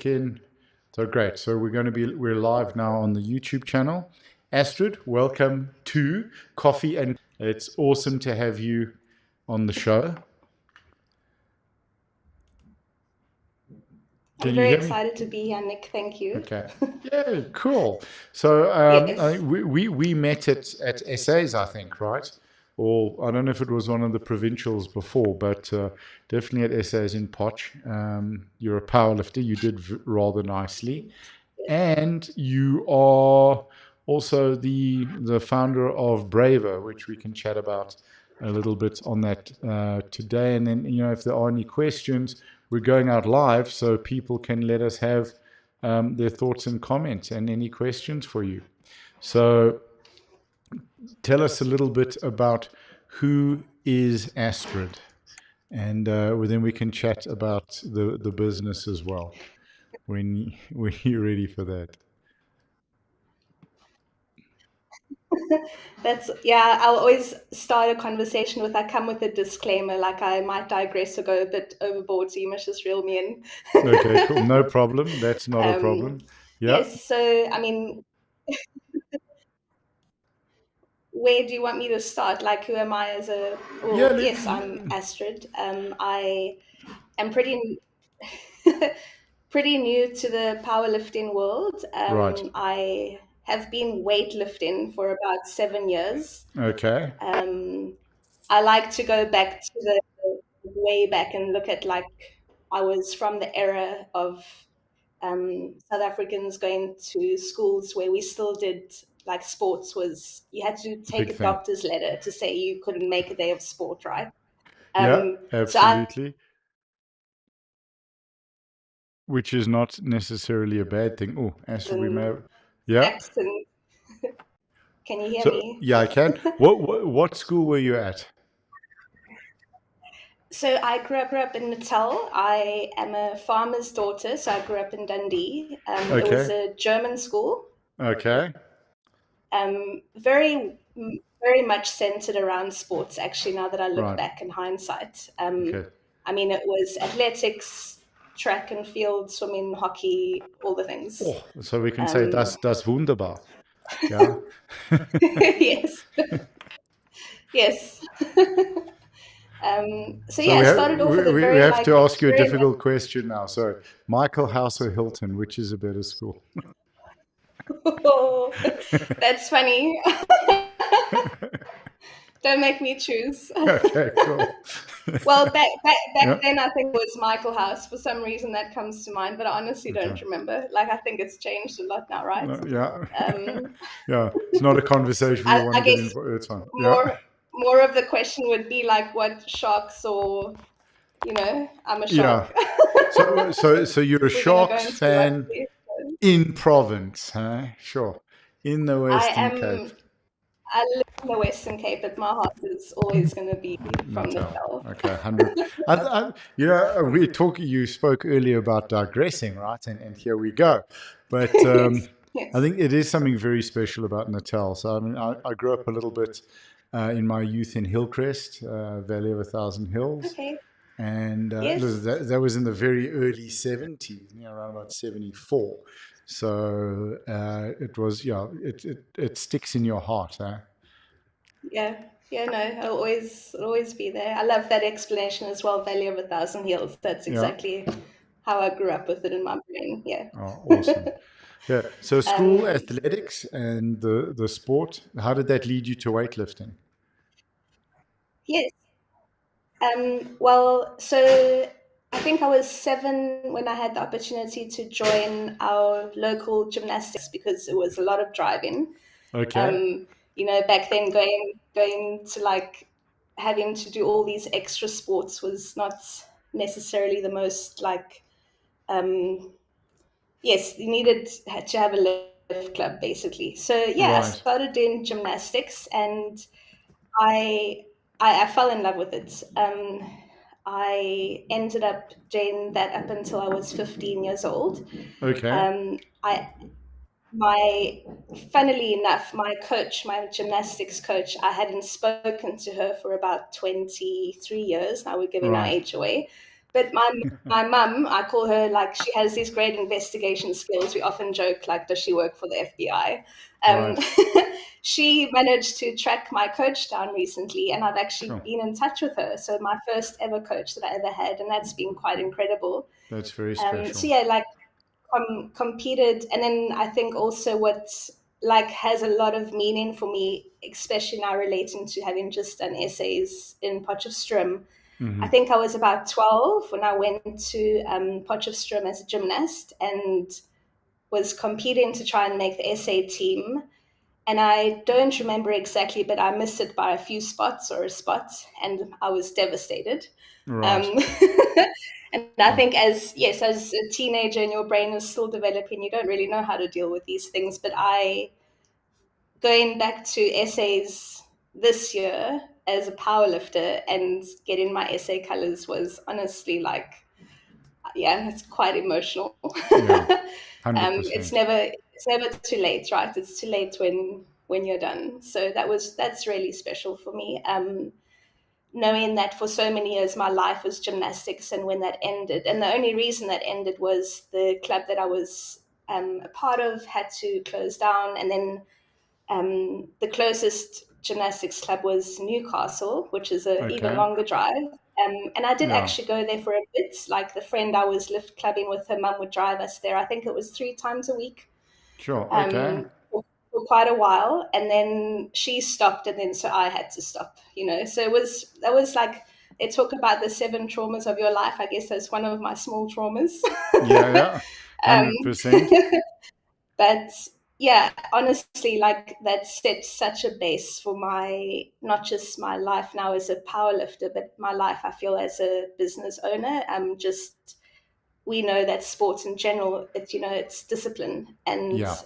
Ken. So great. So we're live now on the YouTube channel. Astrid, welcome to Coffee and it's awesome to have you on the show. I'm Can you very hear me? excited to be here, Nick. Thank you. Okay. Yeah, cool. So I Yes. think we met at SA's, I think, right? Or I don't know if it was one of the provincials before, but definitely at SA's in Poch. You're a powerlifter. You did rather nicely. And you are also the founder of Braver, which we can chat about a little bit on that today. And then, if there are any questions, we're going out live, so people can let us have their thoughts and comments and any questions for you. So tell us a little bit about who is Astrid, and then we can chat about the business as well when you're ready for that. I'll always start a conversation with I come with a disclaimer, like I might digress or go a bit overboard, so you must just reel me Okay, cool. in. No problem. That's not a um, problem. Yeah. yes, so I mean, where do you want me to start? Like, who am I as a, Yeah. well, yes, I'm Astrid. I am pretty new to the powerlifting world. Right. I have been weightlifting for about 7 years. Okay. Um, I like to go back to the way back and look at like I was from the era of South Africans going to schools where we still did like sports was you had to take Big a thing. doctor's letter to say you couldn't make a day of sport, right? Yeah, So I absolutely. Which is not necessarily a bad thing. Oh, Astrid, we may and have. Yeah. snacks and can you hear So me? yeah, I can. What school were you at? So I grew up in Natal. I am a farmer's daughter, so I grew up in Dundee. It was Okay. a German school, Okay. very much centered around sports. Actually, now that I look Right. back in hindsight, Okay. I mean, it was athletics, track and field, swimming, hockey, all the things. Oh, so we can say Um, das wunderbar. Yeah. yes, yes. So So yeah, I started off with a we very have to like ask you a very much. difficult question now. So, Michael House or Hilton, which is a better school? That's funny. Don't make me choose. Okay, cool. Well, back Yeah. then, I think it was Michael House. For some reason, that comes to mind, but I honestly Okay. don't remember. Like, I think it's changed a lot now, right? Yeah. Um, Yeah. It's not a conversation we want I to get guess in for. It's fine. Yeah. more of the question would be like, what sharks or I'm a Yeah. shark. So you're a If we're gonna go Sharks into fan rugby, in Province, huh? Sure. In the I Western Cape. am. I live in the Western Cape, but my heart is always going to be from Natal. Natal. Okay, 100. You spoke earlier about digressing, right? And here we go. But Yes, I yes. think it is something very special about Natal. So, I mean, I grew up a little bit in my youth in Hillcrest, Valley of a Thousand Hills. Okay. And Yes. that was in the very early 70s, around about 74. So it was, yeah, it sticks in your heart, eh? Yeah. Yeah, no, it'll always be there. I love that explanation as well, Valley of a Thousand Hills. That's Yeah. exactly how I grew up with it in my brain. Yeah. Oh, awesome. Yeah. So school Um, athletics and the sport, how did that lead you to weightlifting? yes. Well, so I think I was 7 when I had the opportunity to join our local gymnastics because it was a lot of driving. Okay. Um, back then going to like having to do all these extra sports was not necessarily the most like um, yes, you needed to have a lift club basically. So yeah, I Right. started doing gymnastics and I I fell in love with it. I ended up doing that up until I was 15 years old. Okay. I my funnily enough, my coach, my gymnastics coach, I hadn't spoken to her for about 23 years. Now we're giving our Right. age away. But my mum, I call her, like, she has these great investigation skills. We often joke, like, does she work for the FBI? Um, Right. she managed to track my coach down recently, and I've actually Sure. been in touch with her. So my first ever coach that I ever had, and that's been quite incredible. That's very So special. yeah, like, competed, and then I think also what, like, has a lot of meaning for me, especially now relating to having just done essays in Potchefstroom. I Hmm. think I was about 12 when I went to Potchefstroom as a gymnast and was competing to try and make the essay team. And I don't remember exactly, but I missed it by a few spots or a spot, and I was devastated. Right. Um, and I Oh, think, as yes, as a teenager and your brain is still developing, you don't really know how to deal with these things. But I, going back to essays this year as a powerlifter and getting my essay colors was honestly, like, yeah, it's quite emotional. yeah. It's 100%. never too late, right? It's too late when you're done. So that's really special for me. Knowing that for so many years my life was gymnastics, and when that ended, and the only reason that ended was the club that I was a part of had to close down, and then the closest gymnastics club was Newcastle, which is a even Okay. longer drive. And I did Yeah. actually go there for a bit. Like, the friend I was lift clubbing with, her mum would drive us there. I think it was 3 times a week, Sure. Okay. for quite a while. And then she stopped, and then so I had to stop. So that was like, they talk about the 7 traumas of your life. I guess that's one of my small traumas. Yeah. Yeah. um, 100%. but yeah, honestly, like, that set such a base for my, not just my life now as a power lifter, but my life, I feel, as a business owner. Just, we know that sports in general, it's discipline. And Yeah.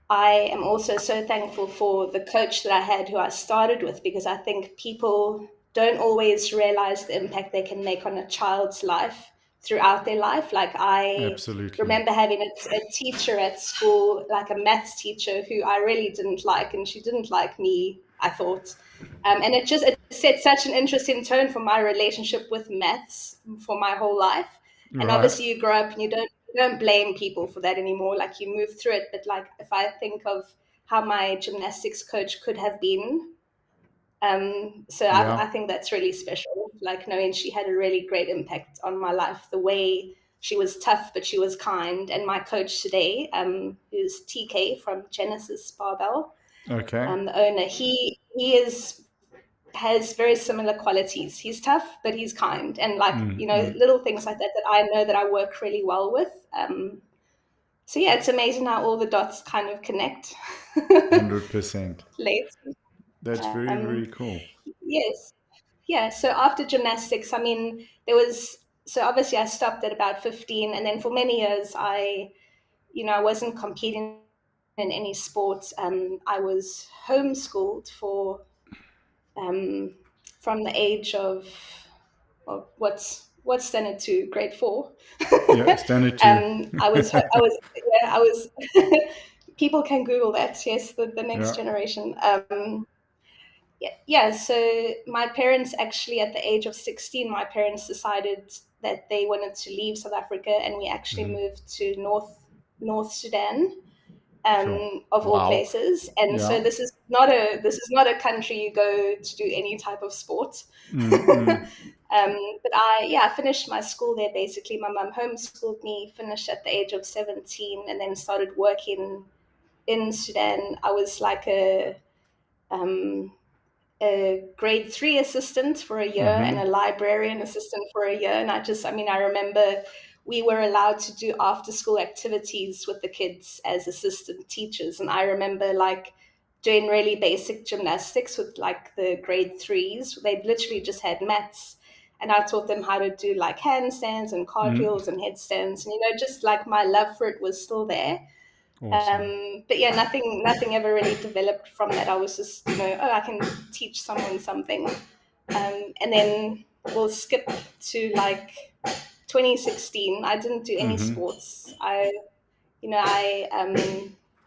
I am also so thankful for the coach that I had, who I started with, because I think people don't always realize the impact they can make on a child's life throughout their life. Like, I Absolutely. remember having a teacher at school, like a maths teacher, who I really didn't like, and she didn't like me, I thought. And it set such an interesting tone for my relationship with maths for my whole life. And Right. obviously, you grow up and you don't blame people for that anymore. Like, you move through it. But, like, if I think of how my gymnastics coach could have been, so Yeah. I think that's really special. Like, knowing she had a really great impact on my life, the way she was tough, but she was kind. And my coach today, who's TK from Genesis Barbell, Okay. the owner, he has very similar qualities. He's tough, but he's kind, and, like, Mm-hmm. little things like that that I know that I work really well with. So yeah, it's amazing how all the dots kind of connect. 100%. Late. That's very, Um, very cool. yes, yeah. So after gymnastics, I mean, so obviously I stopped at about 15, and then for many years I wasn't competing in any sports. I was homeschooled for um, from the age of, what's standard two, grade four. Yeah. Standard two. I was. People can Google that. Yes, the next Yeah. generation. Yeah, yeah. So my parents, actually, at the age of 16, my parents decided that they wanted to leave South Africa, and we actually Hmm. moved to North Sudan, Sure. of all Wow. places. And so Yeah. this is not a country you go to do any type of sport. Mm-mm. But I finished my school there. Basically, my mum homeschooled me, finished at the age of 17, and then started working in Sudan. I was like um, a grade three assistant for a year and Mm-hmm. a librarian assistant for a year. And I remember we were allowed to do after school activities with the kids as assistant teachers. And I remember, like, doing really basic gymnastics with, like, the grade threes. They literally just had mats. And I taught them how to do, like, handstands and Mm. cartwheels and headstands. And, just, like, my love for it was still there. Awesome. But yeah, nothing ever really developed from that. I was just, oh, I can teach someone something. And then we'll skip to, like, 2016. I didn't do any Mm-hmm. sports. I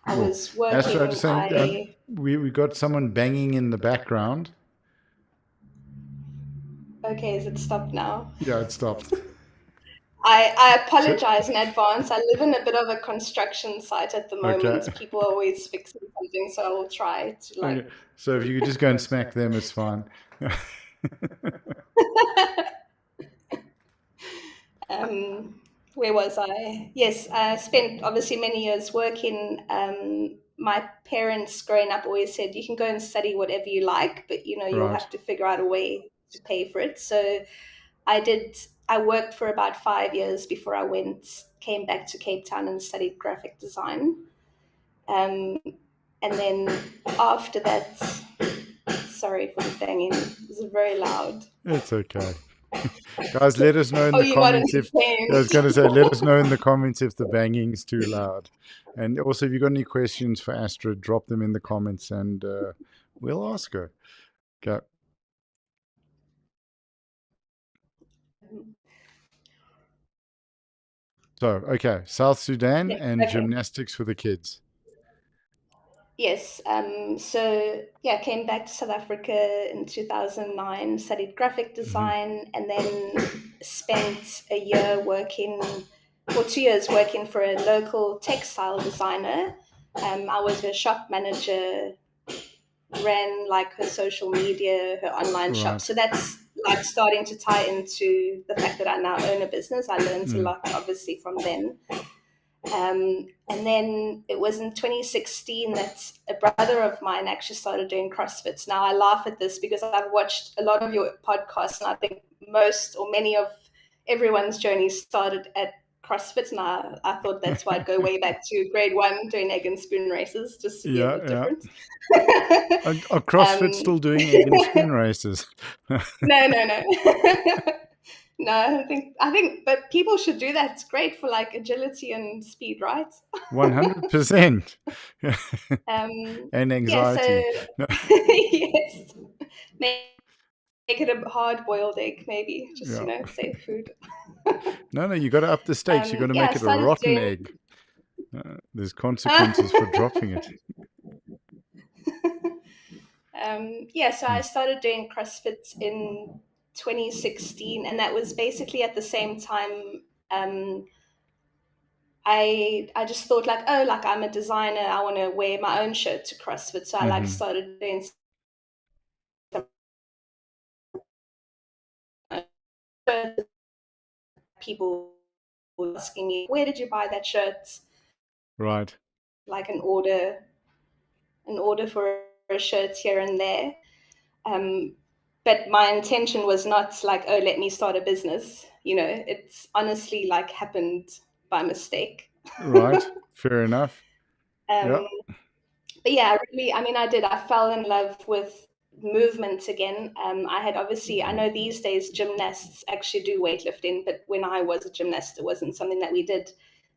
Oh, was Astrid, I just working. saying, we got someone banging in the background. Okay, is it stopped now? Yeah, it stopped. I So, apologize in advance. I live in a bit of a construction site at the okay. moment. People are always fixing something, so I will try to like. Okay. So if you could just go and smack them, it's fine. Where was I? Yes, I spent obviously many years working. My parents growing up always said, you can go and study whatever you like, but you'll Right. have to figure out a way to pay for it. So I did. I worked for about 5 years before I came back to Cape Town and studied graphic design. Um, and then after that, sorry for the banging. This is very loud. It's okay. Guys, let us know in Oh, the you're not comments if I was entertained. going to say, let us know in the comments if the banging's too loud. And also, if you've got any questions for Astrid, drop them in the comments and we'll ask her. Okay. So, okay, South Sudan Yeah, and okay. gymnastics for the kids. Yes. So yeah, came back to South Africa in 2009, studied graphic Hmm. design, and then spent a year working, or 2 years working for a local textile designer. I was her shop manager, ran like her social media, her online shop. Right. So that's like starting to tie into the fact that I now own a business. I learned a Mm. lot, obviously, from then. And then it was in 2016 that a brother of mine actually started doing CrossFit. Now I laugh at this because I've watched a lot of your podcasts, and I think most or many of everyone's journey started at CrossFit. And I thought that's why I'd go way back to grade one doing egg and spoon races just to be a Yeah, bit yeah. different. Are CrossFit still doing egg and spoon races? No, no, no. No, I think but people should do that. It's great for like agility and speed, right? 100%. And Yeah, so anxiety. yes. Make it a hard boiled egg, maybe. Just, Yeah. save food. No, you got to up the stakes. You got to Yeah, I make it a started rotten doing egg. There's consequences for dropping it. yeah, so I Mm. started doing CrossFit in 2016, and that was basically at the same time. I just thought like, oh, like I'm a designer, I want to wear my own shirt to CrossFit, so I like Hmm. started doing some people asking me, where did you buy that shirt? Right. Like an order for a shirt here and there. Um, but my intention was not like, oh, let me start a business. It's honestly like happened by mistake. Right. Fair enough. Yeah. um, but yeah, I did. I fell in love with movement again. I know these days gymnasts actually do weightlifting, but when I was a gymnast, it wasn't something that we did.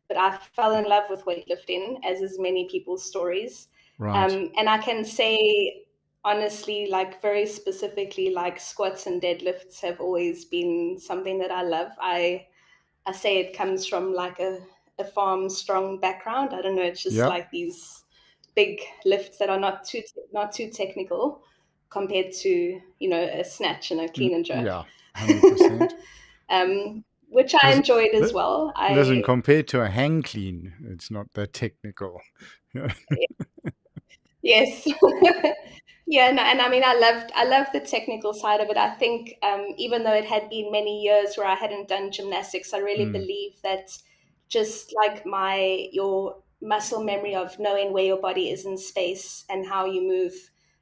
But I fell in love with weightlifting, as is many people's stories. Right. And I can say honestly, like very specifically, like squats and deadlifts have always been something that I love. I say it comes from like a farm strong background. I don't know, it's just Yeah. like these big lifts that are not too technical compared to a snatch and a clean and jerk. Yeah. 100%. Which I Listen, enjoyed as well. listen, compared to a hang clean, it's not that technical. Yes. Yeah, no, and I loved the technical side of it. I think even though it had been many years where I hadn't done gymnastics, I really Mm. believe that just like your muscle memory of knowing where your body is in space and how you move,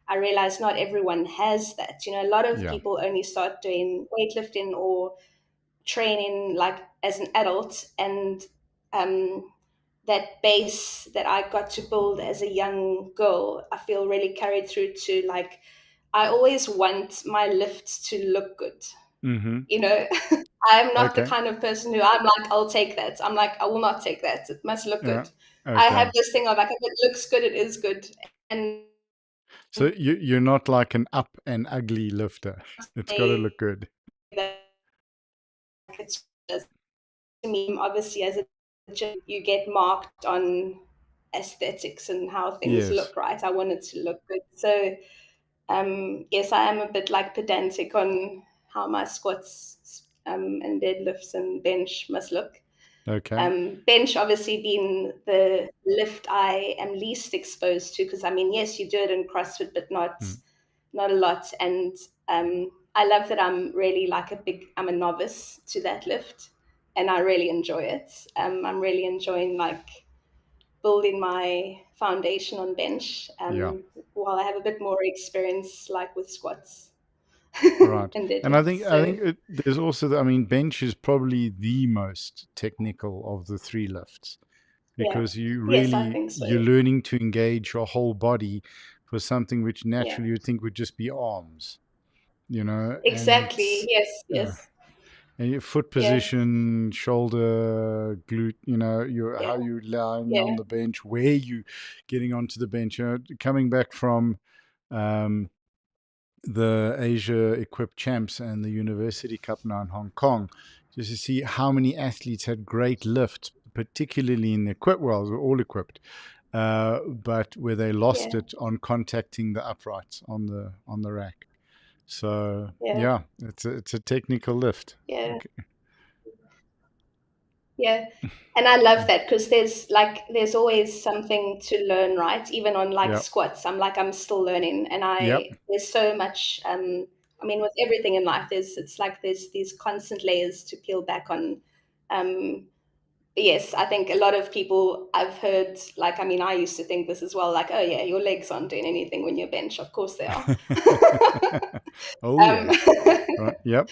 I realize not everyone has that. A lot of Yeah. people only start doing weightlifting or training like as an adult, and um, that base that I got to build as a young girl, I feel really carried through to like, I always want my lifts to look good. Mm-hmm. You know, I'm not the Okay. kind of person who I'm like, I'll take that. I'm like, I will not take that. It must look Yeah. good. I have Okay. this thing of like, if it looks good, it is good. And So you're not like an up and ugly lifter. It's got to say look good. that it's just, to me, obviously, as a gym, you get marked on aesthetics and how things Yes. look, right? I want it to look good. So yes, I am a bit like pedantic on how my squats and deadlifts and bench must look. Okay. Bench obviously being the lift I am least exposed to, because I mean, yes, you do it in CrossFit, but Mm. not a lot. And I love that I'm a novice to that lift, and I really enjoy it. I'm really enjoying like building my foundation on bench, Yeah. while I have a bit more experience like with squats Right. and And I deadlifts. think So there's also I mean, bench is probably the most technical of the three lifts, yeah, because yes, I think so. you're learning to engage your whole body for something which Yeah, naturally you'd think would just be arms, and exactly. it's Yes, uh, yes, and your foot yeah, position, shoulder, glute, your yeah, how you lying on yeah, the bench, where you getting onto the bench. Coming back from um, the Asia Equipped Champs and the University Cup now in Hong Kong, just to see how many athletes had great lifts, particularly in the equipped world, we're all equipped, but where they lost yeah, it on contacting the uprights on the rack. So yeah, yeah, it's a technical lift. yeah. Okay. Yeah. And I love that because there's always something to learn, right? Even on like Yeah. squats, I'm still learning, and Yep. there's so much. I mean, with everything in life, there's these constant layers to peel back on. Um, yes, I think a lot of people I've heard, like, I mean, I used to think this as well, like, oh yeah, your legs aren't doing anything when you bench. Of course they are. Oh um, yeah. Right. Yep.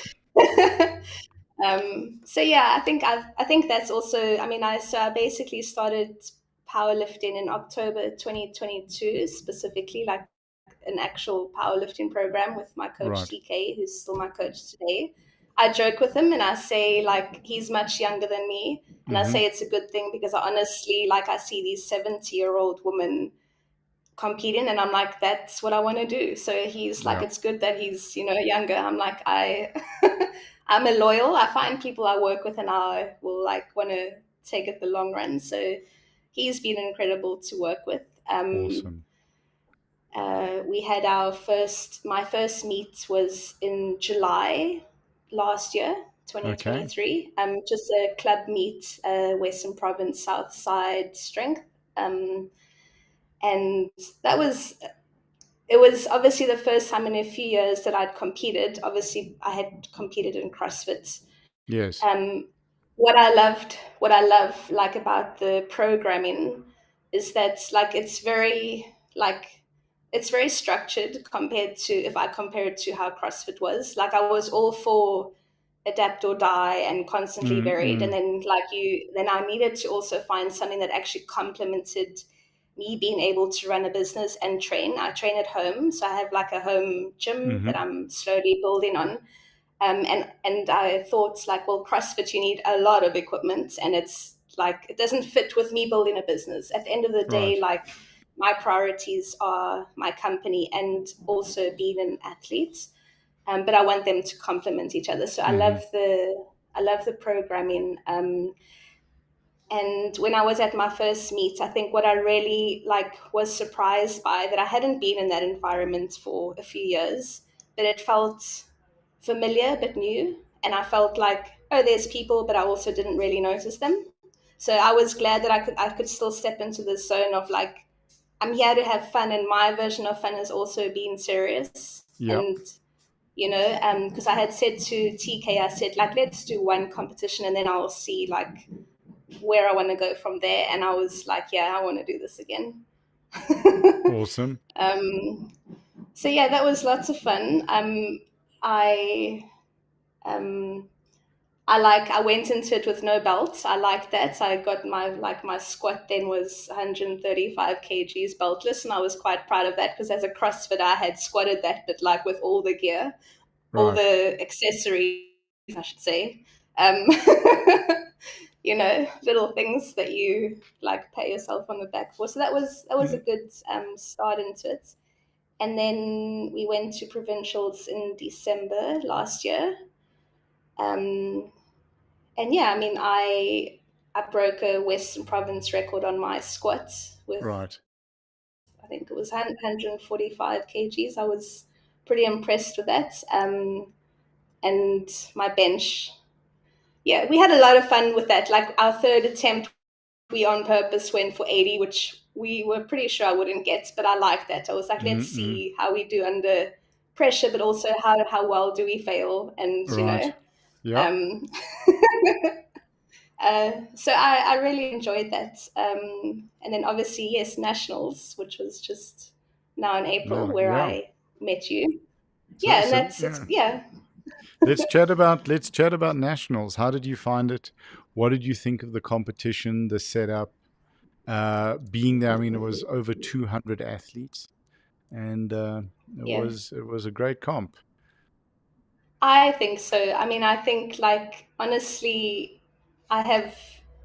so yeah, I think that's also. I mean, I basically started powerlifting in October 2022, specifically like an actual powerlifting program with my coach Right. TK, who's still my coach today. I joke with him and I say like he's much younger than me, and I Mm-hmm. say it's a good thing because I honestly like I see these 70-year-old women competing and I'm like that's what I want to do. So he's like Yeah. it's good that he's younger. I'm like I I'm a loyal. I find people I work with and I will like want to take it the long run. So he's been incredible to work with. Awesome. We had my first meet was in July last year, Okay. 2023. Just a club meet, Western Province South Side Strength. Um, and that was it was obviously the first time in a few years that I'd competed. Obviously, I had competed in CrossFit. Yes. Um, what I love like about the programming is that like it's very structured compared to if I compare it to how CrossFit was. Like I was all for adapt or die and constantly varied, and Mm-mm. then then I needed to also find something that actually complemented me being able to run a business and train. I train at home, so I have like a home gym Mm-hmm. that I'm slowly building on. And I thought like, well, CrossFit, you need a lot of equipment, and it's like it doesn't fit with me building a business. At the end of the day, Right. like my priorities are my company and also being an athlete, but I want them to complement each other. So Mm-hmm. I love the programming. And when I was at my first meet, I think what I really like was surprised by that I hadn't been in that environment for a few years, but it felt familiar but new. And I felt like, oh, there's people, but I also didn't really notice them. So I was glad that I could still step into this zone of like, I'm here to have fun, and my version of fun is also being serious. Yep. And because I had said to TK, I said like, let's do one competition, and then I'll see like where I want to go from there. And I was like, yeah, I want to do this again. Awesome. um, so yeah, that was lots of fun. I um, I went into it with no belt. I like that. I got my squat then was 135 kgs beltless, and I was quite proud of that because as a CrossFit I had squatted that, but like with all the gear, all Right. the accessories, I should say. Um, little things that you like pay yourself on the back for. So that was a Mm. good start into it. And then we went to provincials in December last year. Um, and yeah, I mean, I broke a Western Province record on my squat with Right. I think it was 145 kgs. I was pretty impressed with that. and my bench. Yeah, we had a lot of fun with that. Like our third attempt, we on purpose went for 80, which we were pretty sure I wouldn't get, but I liked that. I was like, let's Mm-mm. see how we do under pressure, but also how well do we fail? And, Right. Yeah. um, so I really enjoyed that. And then obviously, yes, nationals, which was just now in April, Yeah. where Yeah. I met you. So, Yeah, and so that's it's yeah. yeah. Let's chat about nationals. How did you find it? What did you think of the competition, the setup, being there? I mean, it was over 200 athletes, and it Yeah. was a great comp. I think so. I mean, I think like honestly, I have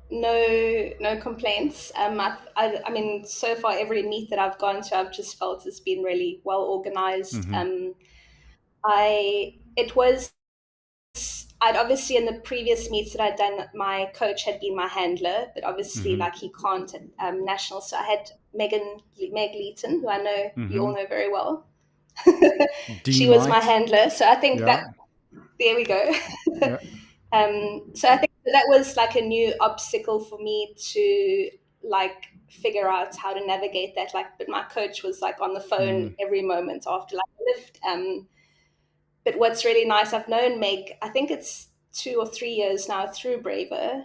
no complaints. I mean, so far every meet that I've gone to, I've just felt has been really well organized. Hmm. I it was I'd obviously in the previous meets that I'd done, my coach had been my handler, but obviously Hmm. like he can't at national. So I had Meg Leeton, who I know you Hmm. all know very well. D She was my might. handler. So I think that Yeah. there we go. Yeah. So I think that was like a new obstacle for me to like figure out how to navigate that. Like, but my coach was like on the phone Mm. every moment after like a lift. But what's really nice, I've known Meg, I think it's 2 or 3 years now through Braver.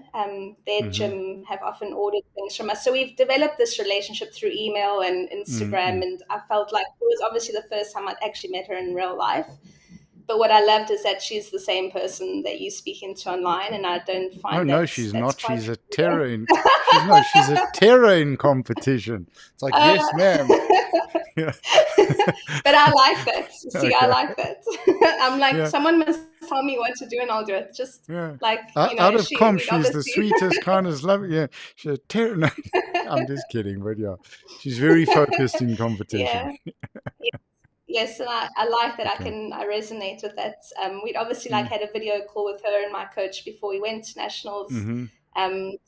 Their Hmm. gym have often ordered things from us. So we've developed this relationship through email and Instagram. Mm-mm. And I felt like it was obviously the first time I'd actually met her in real life. But what I loved is that she's the same person that you speak into online. And I don't Oh find no, that she's that's not. quite She's a rare. terror in. She's no. She's a terror in competition. It's like Uh, yes, ma'am. Yeah. but I like that. See, I Okay. like that. I'm like, Yeah. someone must tell me what to do and I'll do it. Just Yeah. like, Out of comp, we'd she's the obviously, sweetest, kindest, loving. Yeah. She's a terror. No, I'm just kidding, but yeah, she's very focused in competition. yeah. Yes, and I like that. Okay. I resonate with that. We'd obviously like Mm. had a video call with her and my coach before we went to nationals. Mm-hmm.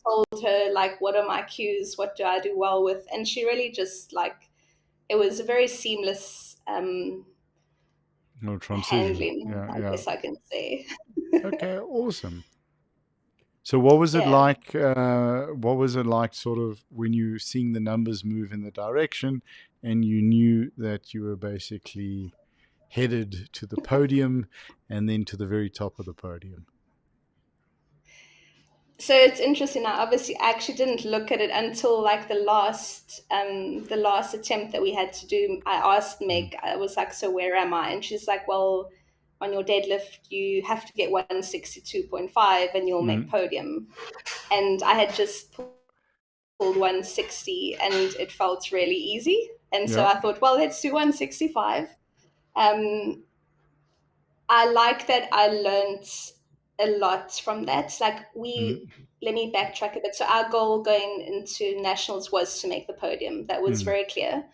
Told her like, what are my cues? What do I do well with? And she really just like, it was a very seamless No transition. handling, Yeah. I Yeah. guess I can say. Okay. Awesome. So what was it Yeah. like? What was it like, sort of, when you seeing the numbers move in the direction, and you knew that you were basically headed to the podium, and then to the very top of the podium? So it's interesting. I obviously actually didn't look at it until like the last attempt that we had to do. I asked Mm. Meg, I was like, so where am I? And she's like, well, on your deadlift, you have to get 162.5 and you'll make Mm. podium. And I had just pulled 160 and it felt really easy. And so Yeah. I thought, well, let's do 165. Um, I like that I learned a lot from that. Like Mm. let me backtrack a bit. So our goal going into nationals was to make the podium. That was Mm. very clear.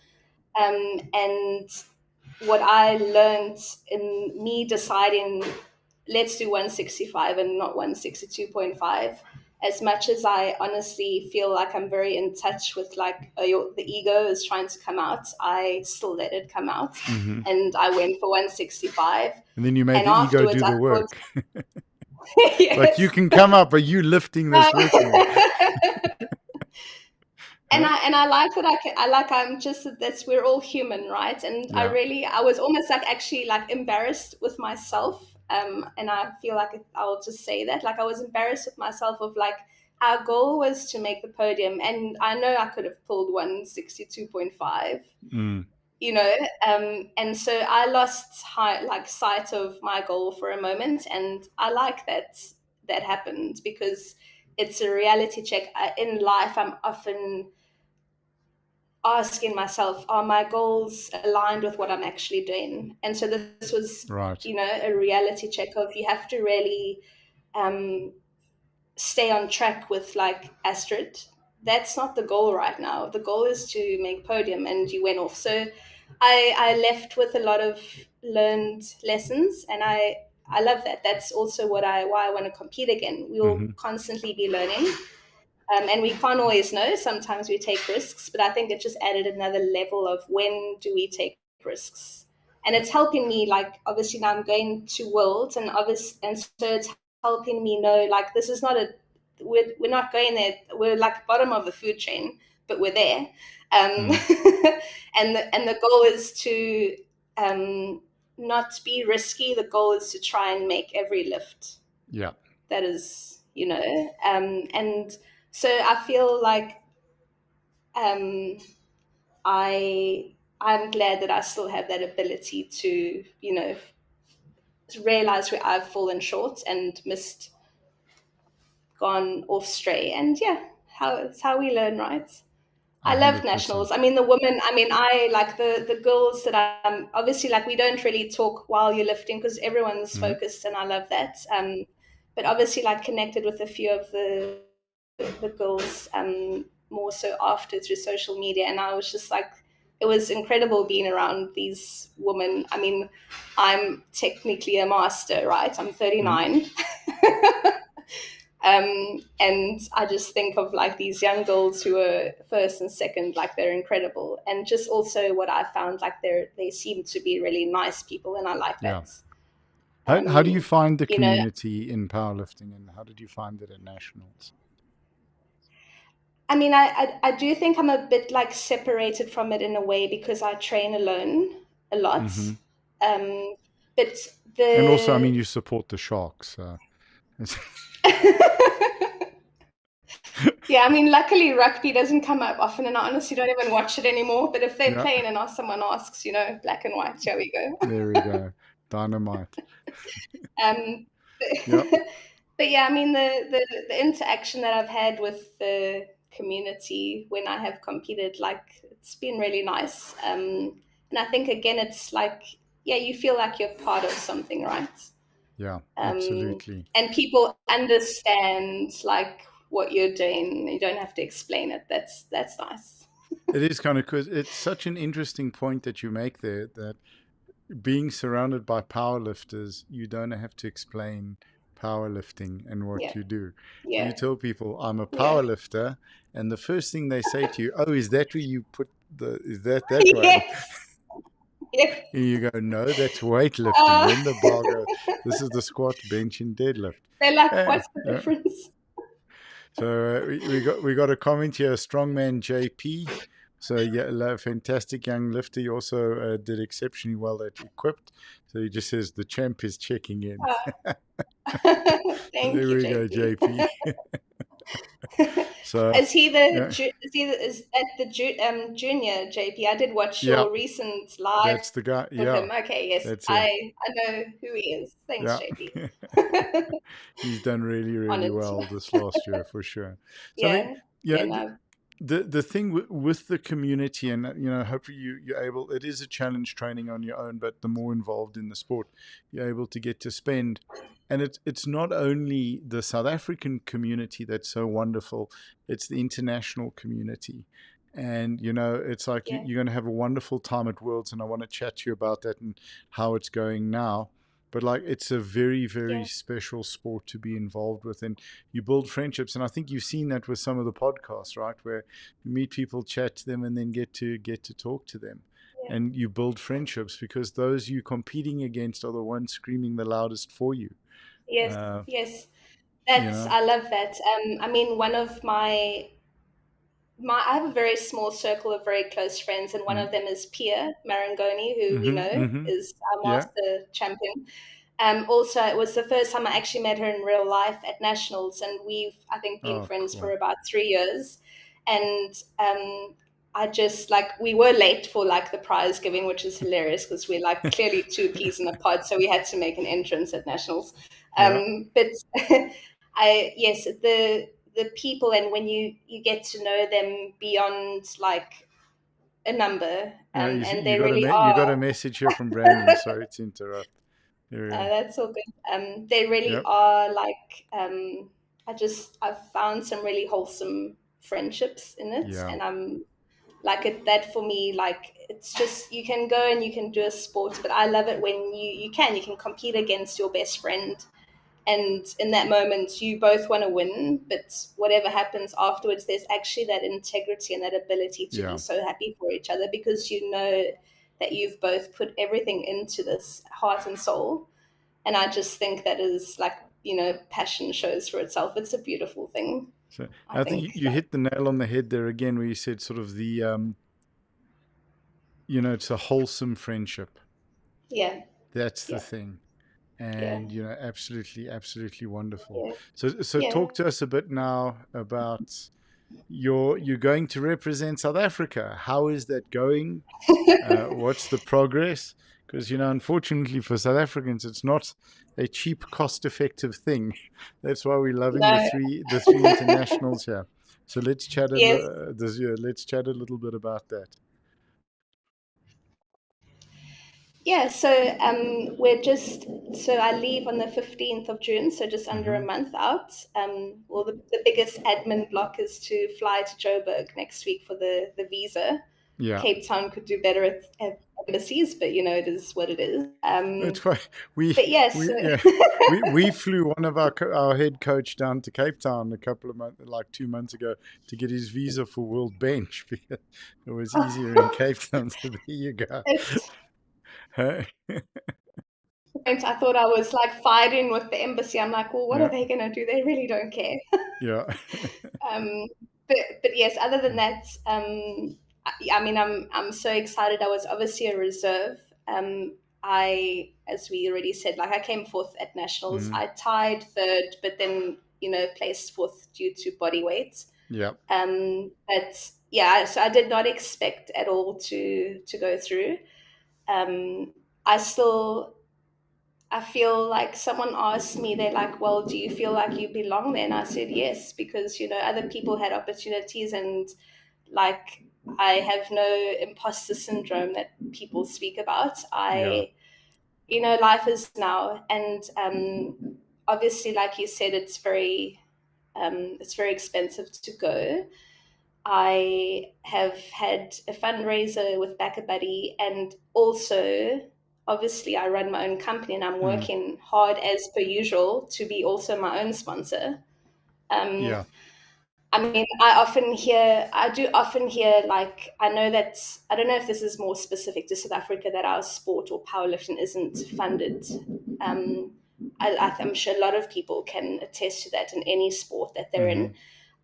And what I learned in me deciding, let's do 165 and not 162.5. As much as I honestly feel like I'm very in touch with like the ego is trying to come out, I still let it come out, Hmm. and I went for 165. And then you made And the ego afterwards, do I the thought, work. Like, you yes. can come up, but you lifting Uh, this with me. and Yeah. I like that I'm just that's we're all human, right? And Yeah. I was almost like actually like embarrassed with myself. And I feel like I'll just say that like I was embarrassed with myself of like our goal was to make the podium, and I know I could have pulled 162.5, Mm. and so I lost sight of my goal for a moment, and I like that happened because it's a reality check. In life, I'm often asking myself, are my goals aligned with what I'm actually doing? And so this was, Right. a reality check of you have to really um, stay on track with like Astrid. That's not the goal right now. The goal is to make podium, and you went off. So I left with a lot of learned lessons, and I love that. That's also why I want to compete again. We will Hmm. constantly be learning, and we can't always know. Sometimes we take risks, but I think it just added another level of when do we take risks. and it's helping me, like, obviously now I'm going to Worlds, and so it's helping me know, like, this is not we're not going there, we're like bottom of the food chain, but we're there. And the goal is to not be risky. The goal is to try and make every lift that is, and so I feel like I'm glad that I still have that ability to, to realize where I've fallen short and gone off stray. And yeah, it's how we learn, right? I love 100%. nationals. I mean, I like the girls that I'm obviously, like, we don't really talk while you're lifting because everyone's focused, and I love that. But obviously, like, connected with a few of the girls more so after through social media, and I was just like, it was incredible being around these women. I mean, I'm technically a master, right? I'm 39. And I just think of, like, these young girls who are first and second, like, they're incredible. And just also what I found, like, they seem to be really nice people, and I like that. How do you find the you know, community in powerlifting, and how did you find it at nationals? I mean, I do think I'm a bit, like, separated from it in a way because I train alone a lot. But And also, I the mean, you support the Sharks. Yeah, I mean, luckily rugby doesn't come up often, and I honestly don't even watch it anymore. But if they're Yeah, playing and someone asks, black and white, here we go. there we go. Dynamite. Um, Yeah, but yeah, I mean, the interaction that I've had with the community when I have competed, like, it's been really nice. And I think, again, it's like, yeah, you feel like you're part of something, right? yeah, Um, absolutely. and people understand, like, what you're doing. You don't have to explain it. That's nice. It is kind of, because it's such an interesting point that you make there, that being surrounded by powerlifters, you don't have to explain powerlifting and what Yeah, you do. You yeah, tell people, I'm a yeah. powerlifter, and the first thing they say to you, oh, is that where you put is that one? Yes, yes. And you go, no, that's weightlifting. Uh, Then the bar goes, this is the squat, bench, and deadlift. they're like, Yeah, what's the yeah. difference? So we got a comment here, strongman JP. So yeah, fantastic young lifter. He also did exceptionally well at equipped. So he just says the champ is checking in. Thank There you, we go, JP. JP. So yeah, Is that the junior JP? I did watch yeah, your recent live that's the guy. of Yeah, him. Okay, yes, that's him. I know who he is. Thanks, Yeah. JP. He's done really, really Honored. well this last year for sure. So I think, Yeah, yeah, yeah, no, the thing with the community, and hopefully you're able. It is a challenge training on your own, but the more involved in the sport, you're able to get to spend. And it's not only the South African community that's so wonderful; it's the international community. And it's like yeah, you're going to have a wonderful time at Worlds, and I want to chat to you about that and how it's going now. But like, it's a very, very yeah, special sport to be involved with, and you build friendships. And I think you've seen that with some of the podcasts, right, where you meet people, chat to them, and then get to talk to them, yeah. and you build friendships because those you're competing against are the ones screaming the loudest for you. Yes, Uh, yes. you That's know, I love that. I mean, one of my I have a very small circle of very close friends, and one mm, of them is Pia Marangoni, who mm-hmm. is our Yeah. master champion. Also, it was the first time I actually met her in real life at nationals, and we've, I think, been Oh, friends for cool. about 3 years. And I just, like, we were late for, like, the prize giving, which is hilarious because we're, like, clearly two peas in a pod, so we had to make an entrance at nationals. Yeah. But yes, the people, and when you get to know them beyond, like, a number, You see, and they really you are. got a message here from Brandon. Sorry to interrupt. There we go. That's all good. They really Yep. are, like, I've found some really wholesome friendships in it, Yeah. and I'm like that for me. Like, it's just, you can go and you can do a sport, but I love it when you can compete against your best friend, and in that moment you both want to win, but whatever happens afterwards, there's actually that integrity and that ability to be Yeah. so happy for each other because that you've both put everything into this, heart and soul. And I just think that is like, passion shows for itself. It's a beautiful thing. So I I think think you hit the nail on the head there again, where you said sort of it's a wholesome friendship. yeah, That's the yeah, thing. yeah, And absolutely, absolutely wonderful. yeah, So yeah. talk to us a bit now about you're going to represent South Africa. How is that going? What's the progress? Because unfortunately for South Africans, it's not a cheap, cost-effective thing. That's why we're loving the No, three internationals here. So let's chat yes. this year. Let's chat a little bit about that. Yeah, so so I leave on the 15th of June, so just under Hmm. a month out. Well, the biggest admin block is to fly to Joburg next week for the visa. Yeah. Cape Town could do better at embassies, but it is what it is. That's why we But yes, we yeah we flew one of our head coach down to Cape Town a couple of months, like 2 months ago, to get his visa for World Bench because it was easier in Cape Town. So there you go. it's Hey? I thought I was like fighting with the embassy. I'm like, well, what are Yeah, they going to do? They really don't care. yeah. Um, but yes, other than that, I mean, I'm so excited. I was obviously a reserve. As we already said, like I came fourth at nationals. Mm, I tied third, but then placed fourth due to body weight. yeah. But yeah, so I did not expect at all to go through. Um, I still I feel like someone asked me, they're like, well, do you feel like you belong there? And I said, yes, because, other people had opportunities and like I have no imposter syndrome that people speak about. Yeah. Life is now. And obviously, like you said, it's very expensive to go. I have had a fundraiser with Back a Buddy, and also, obviously, I run my own company and I'm Mm, working hard as per usual to be also my own sponsor. Um, yeah. I mean, I do often hear, like, I know that, I don't know if this is more specific to South Africa, that our sport or powerlifting isn't funded. Um, I'm sure a lot of people can attest to that in any sport that they're Hmm. in.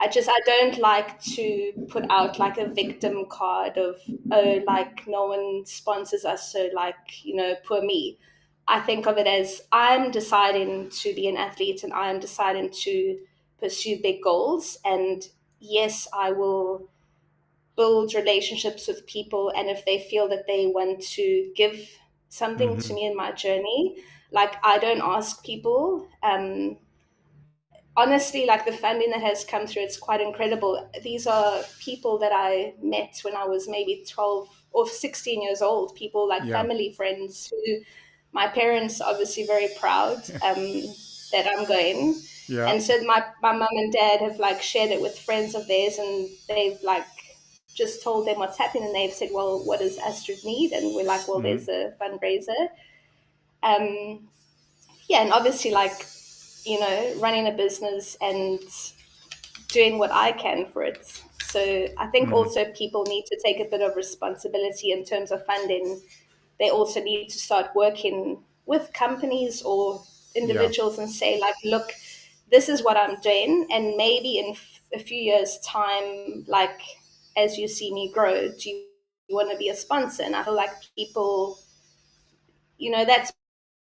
I don't like to put out like a victim card of, oh, like no one sponsors us, so like, poor me. I think of it as I'm deciding to be an athlete and I'm deciding to pursue big goals. And yes, I will build relationships with people. And if they feel that they want to give something to Hmm. me in my journey, like I don't ask people. Honestly, like the funding that has come through, it's quite incredible. These are people that I met when I was maybe 12 or 16 years old, people like Yeah. family friends who my parents are obviously very proud that I'm going. Yeah. And so my mum and dad have like shared it with friends of theirs and they've like just told them what's happening and they've said, well, what does Astrid need? And we're like, well, Mm, there's a fundraiser. Um, yeah, and obviously like, running a business and doing what I can for it. So I think mm, also people need to take a bit of responsibility in terms of funding. They also need to start working with companies or yeah. individuals and say, like, look, this is what I'm doing. And maybe in a few years' time, like, as you see me grow, do you want to be a sponsor? And I feel like people, that's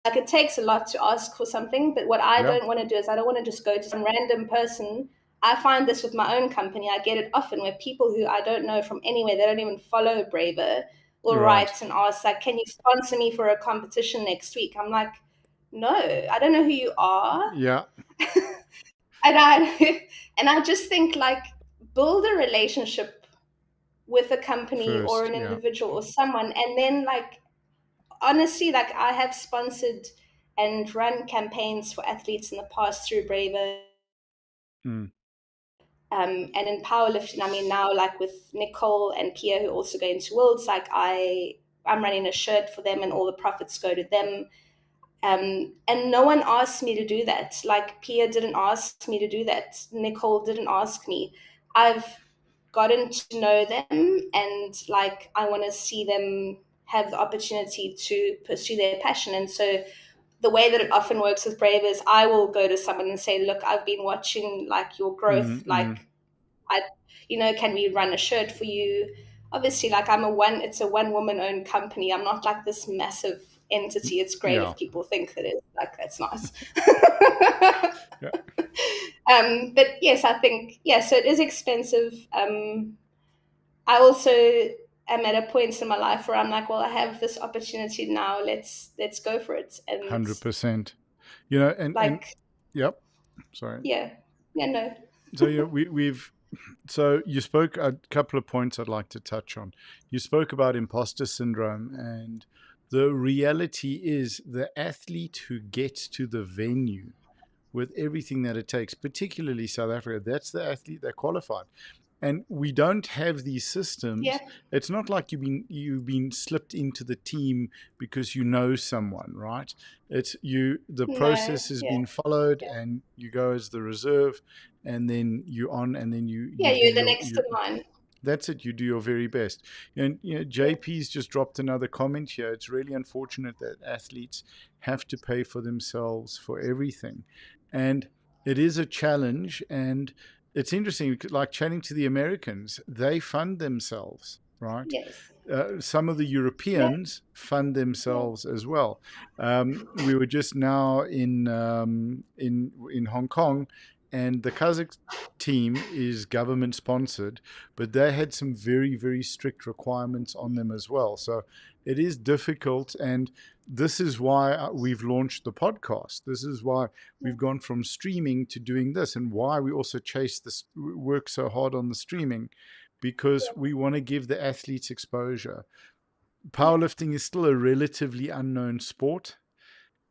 like it takes a lot to ask for something, but what I Yeah. don't want to do is I don't want to just go to some random person. I find this with my own company. I get it often where people who I don't know from anywhere, they don't even follow Braver, will You're right. write and ask, like, can you sponsor me for a competition next week? I'm like, no, I don't know who you are. Yeah. And I and I just think like build a relationship with a company or First. an Yeah. individual or someone and then like honestly, like I have sponsored and run campaigns for athletes in the past through Braver. Mm, And in powerlifting, I mean, now like with Nicole and Pia, who also go into Worlds, like I'm running a shirt for them and all the profits go to them. And no one asked me to do that. Like Pia didn't ask me to do that. Nicole didn't ask me. I've gotten to know them and like I want to see them have the opportunity to pursue their passion. And so the way that it often works with Brave is I will go to someone and say, look, I've been watching like your growth, Mm-hmm. like I, can we run a shirt for you? Obviously, like it's a one woman owned company. I'm not like this massive entity. It's great Yeah. if people think that it's like, that's nice. Yeah. But yes, I think, yeah, so it is expensive. I also am at a point in my life where I'm like, well, I have this opportunity now. Let's go for it. And 100%. You know, and like, yep. Sorry. yeah, yeah, no, So yeah, we've so you spoke a couple of points I'd like to touch on. You spoke about imposter syndrome, and the reality is the athlete who gets to the venue with everything that it takes, particularly South Africa, that's the athlete that qualified. And we don't have these yeah, systems. It's not like you've been slipped into the team because you know someone, right? It's you. The no, process has yeah, been followed, yeah, and you go as the reserve, and then you on, and then you yeah. do You're the your next you. in line. That's it. You do your very best. And Yeah, JP's just dropped another comment here. It's really unfortunate that athletes have to pay for themselves for everything, and it is a challenge. And it's interesting, like chatting to the Americans, they fund themselves, right? yes, Some of the yeah, Europeans fund yeah, themselves as well. We were just now in Hong Kong, and the Kazakh team is government sponsored, but they had some very, very strict requirements on them as well. So it is difficult, and this is why we've launched the podcast. This is why yeah, we've gone from streaming to doing this, and why we also chase this, work so hard on the streaming, because we want to give the athletes exposure. yeah, Powerlifting is still a relatively unknown sport,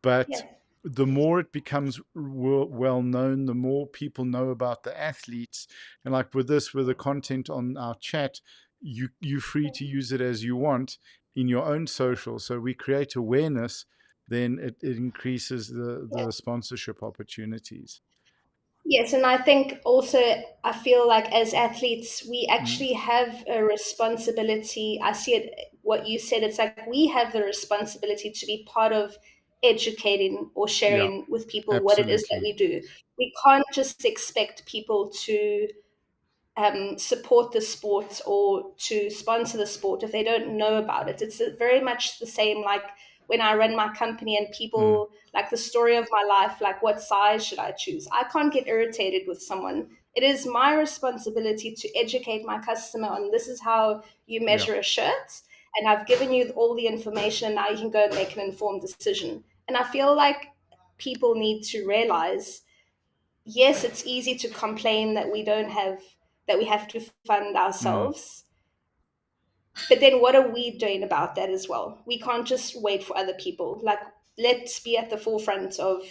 but yeah, the more it becomes well known, the more people know about the athletes. And like with this, with the content on our chat, you're free to use it as you want in your own social. So we create awareness, then it increases yeah. the sponsorship opportunities. Yes, and I think also I feel like as athletes, we Mm. actually have a responsibility. I see it, what you said, it's like we have the responsibility to be part of educating or Yeah, sharing with people what it is that absolutely. we do. We can't just expect people to support the sport or to sponsor the sport if they don't know about it. It's very much the same like when I run my company and Mm. people like the story of my life, like what size should I choose? I can't get irritated with someone. It is my responsibility to educate my customer on this is how you Yeah. measure a shirt. And I've given you all the information. Now you can go and make an informed decision. And I feel like people need to realize yes, it's easy to complain that we don't have that we have to fund Mm. ourselves. But then what are we doing about that as well? We can't just wait for other people. Like let's be at the forefront of,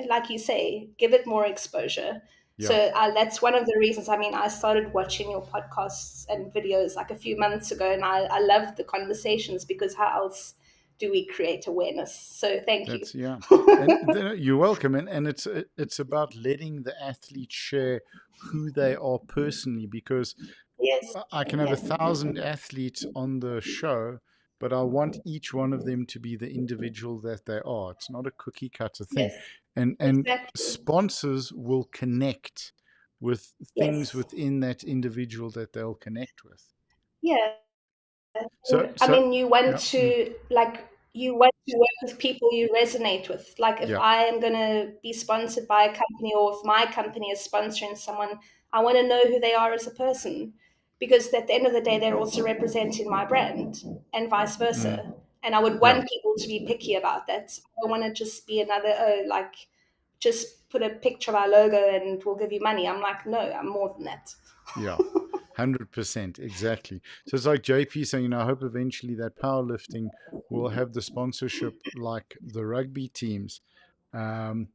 like you say, give it more exposure. So Yeah. that's one of the reasons. I mean, I started watching your podcasts and videos like a few months ago, and I loved the conversations because how else do we create awareness? So thank you. That's yeah, and then you're welcome. And it's about letting the athlete share who they are personally, because Yes. I can have Yeah. 1,000 athletes on the show, but I want each one of them to be the individual that they are. It's not a cookie cutter thing, Yes. and Exactly. sponsors will connect with things Yes. within that individual that they'll connect with. Yeah. So I so mean, you want yeah, mm, to like you want to work with people you resonate with. Like if yeah, I am going to be sponsored by a company or if my company is sponsoring someone, I want to know who they are as a person because at the end of the day, they're also representing my brand and vice mm, versa. And I would yeah, want people to be picky about that. I don't want to just be another, oh, like just put a picture of our logo and we'll give you money. I'm like, no, I'm more than that. yeah. 100%, exactly. So it's like JP saying, I hope eventually that powerlifting will have the sponsorship like the rugby teams. Um,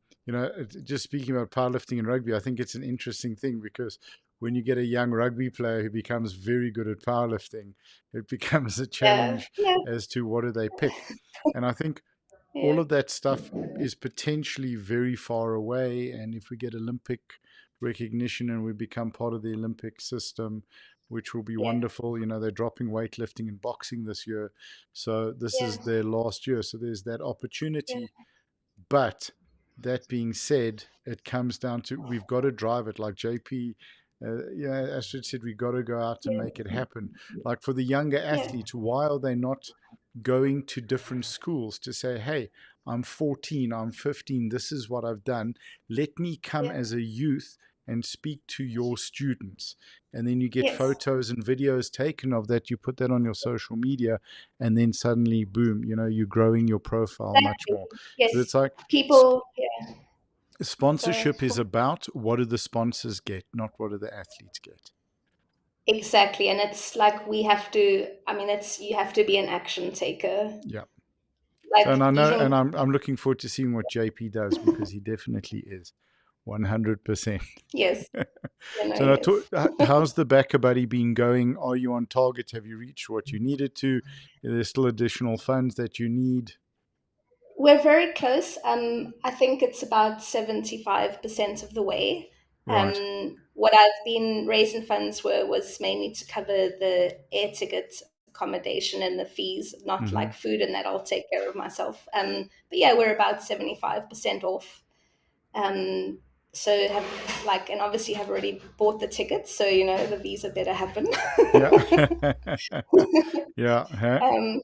just speaking about powerlifting and rugby, I think it's an interesting thing because when you get a young rugby player who becomes very good at powerlifting, it becomes a Yeah. challenge Yeah. as to what do they pick. And I think all Yeah. of that stuff is potentially very far away. And if we get Olympic recognition and we become part of the Olympic system, which will be Yeah. wonderful. You know, they're dropping weightlifting and boxing this year. So this Yeah. is their last year. So there's that Yeah. opportunity. But that being said, it comes down to we've got to drive it. Like JP, Astrid said, we've got to go out and make it happen. Like for the younger Yeah. athletes, why are they not going to different schools to say, hey, I'm 14, I'm 15, this is what I've done. Let me come Yeah. as a youth and speak to your students. And then you get Yes. photos and videos taken of that. You put that on your social media, and then suddenly, boom, you're growing your profile much Exactly. more. But Yes. it's like People. Yeah. Sorry. sponsorship is about what do the sponsors get, not what do the athletes get. Exactly. And it's like we have to. I mean, it's you have to be an action taker. Yeah. So, and Like I you know, and can. I'm looking forward to seeing what JP does because he definitely is 100%. Yes. So, now, Yes. how's the Backer Buddy been going? Are you on target? Have you reached what you needed to? There's still additional funds that you need. We're very close. I think it's about 75% of the way. Right. What I've been raising funds was mainly to cover the air ticket accommodation and the fees, not Mm-hmm. like food and that I'll take care of myself. But yeah, we're about 75% off. Um, so have like, and obviously have already bought the tickets. So, the visa better happen. Yeah. Yeah. Huh? Um,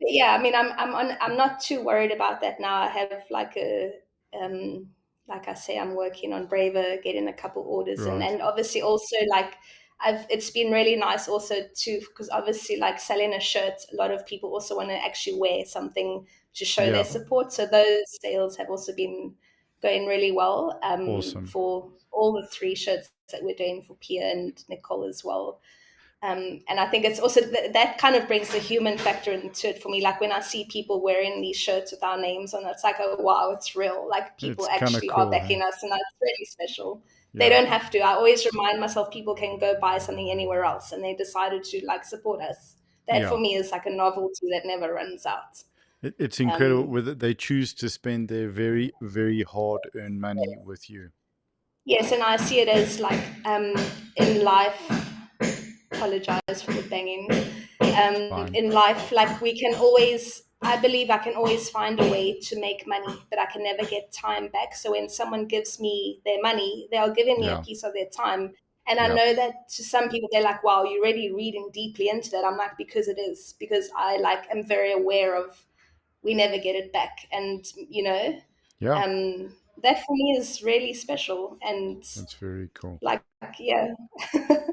but yeah, I mean, I'm not too worried about that now. I have um, like I say, I'm working on Braver, getting a couple orders, and Right. and obviously also like it's been really nice also too because obviously like selling a shirt, a lot of people also want to actually wear something to show their Yeah. support. So those sales have also been going really well Awesome. for all the three shirts that we're doing for Pia and Nicole as well. And I think it's also that kind of brings the human factor into it for me. Like when I see people wearing these shirts with our names on it, it's like, oh, wow, it's real. Like people It's kind of actually are cool. Huh? backing us, and that's really special. They Yeah. don't have to. I always remind myself people can go buy something anywhere else, and they decided to like support us. That for Yeah. me is like a novelty that never runs out. It's incredible Um, whether they choose to spend their very, very hard earned money with you. yes, and I see it as like in life. Apologize for the banging. It's fine. In life, like we can always, I believe I can always find a way to make money, but I can never get time back. So when someone gives me their money, they are giving me a Yeah. piece of their time. And I Yeah. know that to some people, they're like, wow, you're really reading deeply into that. I'm like, because it is, because I like am very aware of we never get it back. And, Yeah. that for me is really special. And That's very cool. like, yeah.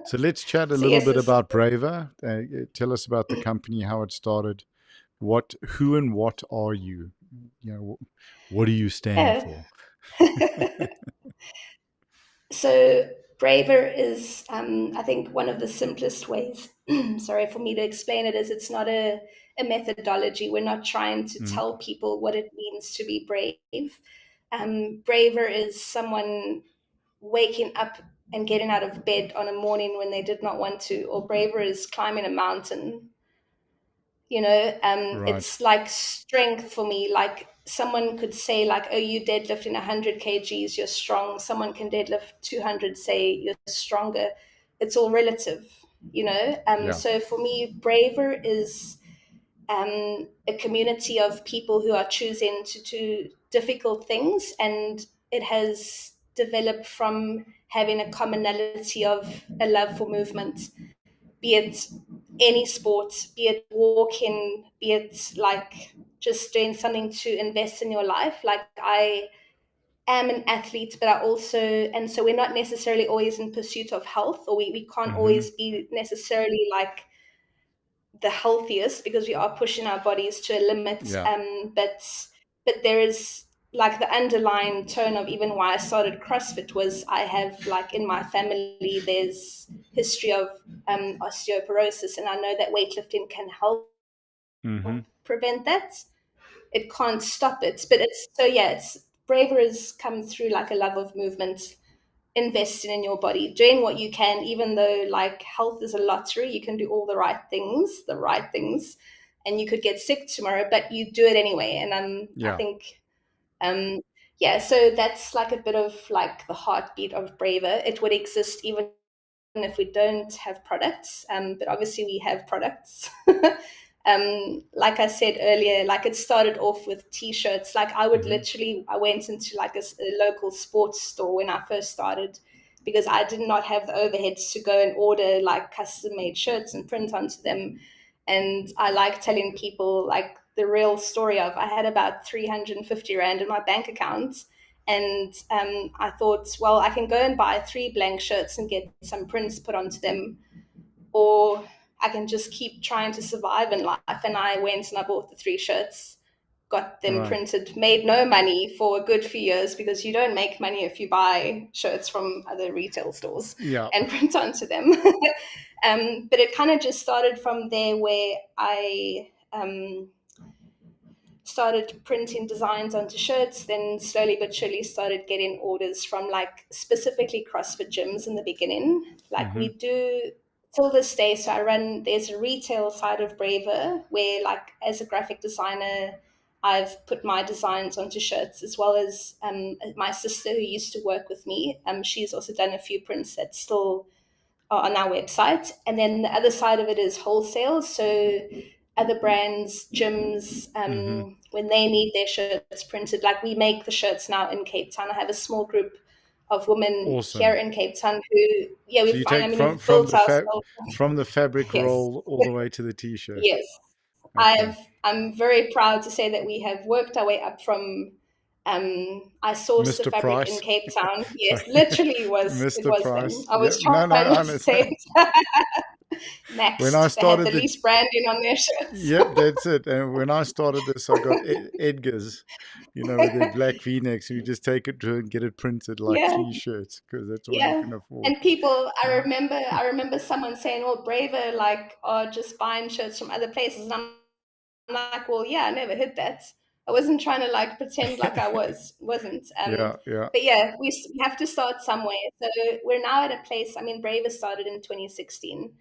So let's chat a So little yes, bit this, about Braver. Tell us about the company, how it started, who and what are you? What do you stand yeah. for? So braver is, I think, one of the simplest ways, sorry, for me to explain it is it's not a methodology. We're not trying to Mm, tell people what it means to be brave. Braver is someone waking up and getting out of bed on a morning when they did not want to, or braver is climbing a mountain. right. It's like strength for me. Like someone could say like, oh, you deadlifting 100 kgs, you're strong. Someone can deadlift 200, say you're stronger. It's all relative. Yeah. So for me, braver is a community of people who are choosing to do difficult things, and it has developed from having a commonality of a love for movement, be it any sport, be it walking, be it like just doing something to invest in your life. Like I am an athlete, but I also, and so we're not necessarily always in pursuit of health, or we can't Mm-hmm. always be necessarily like the healthiest because we are pushing our bodies to a limit. Yeah. But there is like the underlying tone of even why I started CrossFit was I have like in my family there's history of osteoporosis, and I know that weightlifting can help Mm-hmm. prevent that. It can't stop it, but it's so yeah. It's braver has come through like a love of movement, investing in your body, doing what you can, even though like health is a lottery. You can do all the right things, and you could get sick tomorrow, but you do it anyway. And I Yeah. think, um, yeah, so that's like a bit of like the heartbeat of Braver. It would exist even if we don't have products, but obviously we have products. Like I said earlier, like it started off with t-shirts. Like I would literally, I went into like a local sports store when I first started, because I did not have the overheads to go and order like custom made shirts and print onto them. And I like telling people like the real story of, I had about 350 Rand in my bank account. And I thought, well, I can go and buy 3 blank shirts and get some prints put onto them, or I can just keep trying to survive in life. And I went and I bought the 3 shirts, got them Right. printed, made no money for a good few years, because you don't make money if you buy shirts from other retail stores Yeah. and print onto them. But it kind of just started from there, where I started printing designs onto shirts, then slowly but surely started getting orders from like specifically CrossFit gyms in the beginning. Like we do till this day. So there's a retail side of Braver where, like, as a graphic designer, I've put my designs onto shirts, as well as my sister who used to work with me. She's also done a few prints that still are on our website. And then the other side of it is wholesale. So other brands, gyms, when they need their shirts printed, like we make the shirts now in Cape Town. I have a small group of women here Awesome. in Cape Town who, yeah, So we've you fine. I take mean, we've built ourselves. from the fabric Yes, roll all the way to the t-shirt. yes. Okay. I'm very proud to say that we have worked our way up from. I sourced the Mr. fabric in Price. Cape Town. Yes, Sorry. literally it Mr. was them. Price. I Yeah. was No, no, trying I not to say understand. it. When I Next, they had the started the least branding on their shirts. Yep, that's it. And when I started this, I got Edgar's, with their black V-necks. You just take it to and get it printed like Yeah, 3 shirts because that's all you yeah. can afford. And people, Yeah. I remember someone saying, "Oh, Braver, like, are just buying shirts from other places." And I'm like, well, yeah, I never hid that. I wasn't trying to like pretend like I wasn't. Yeah, yeah. But yeah, we have to start somewhere. So we're now at a place. I mean, Braver started in 2016.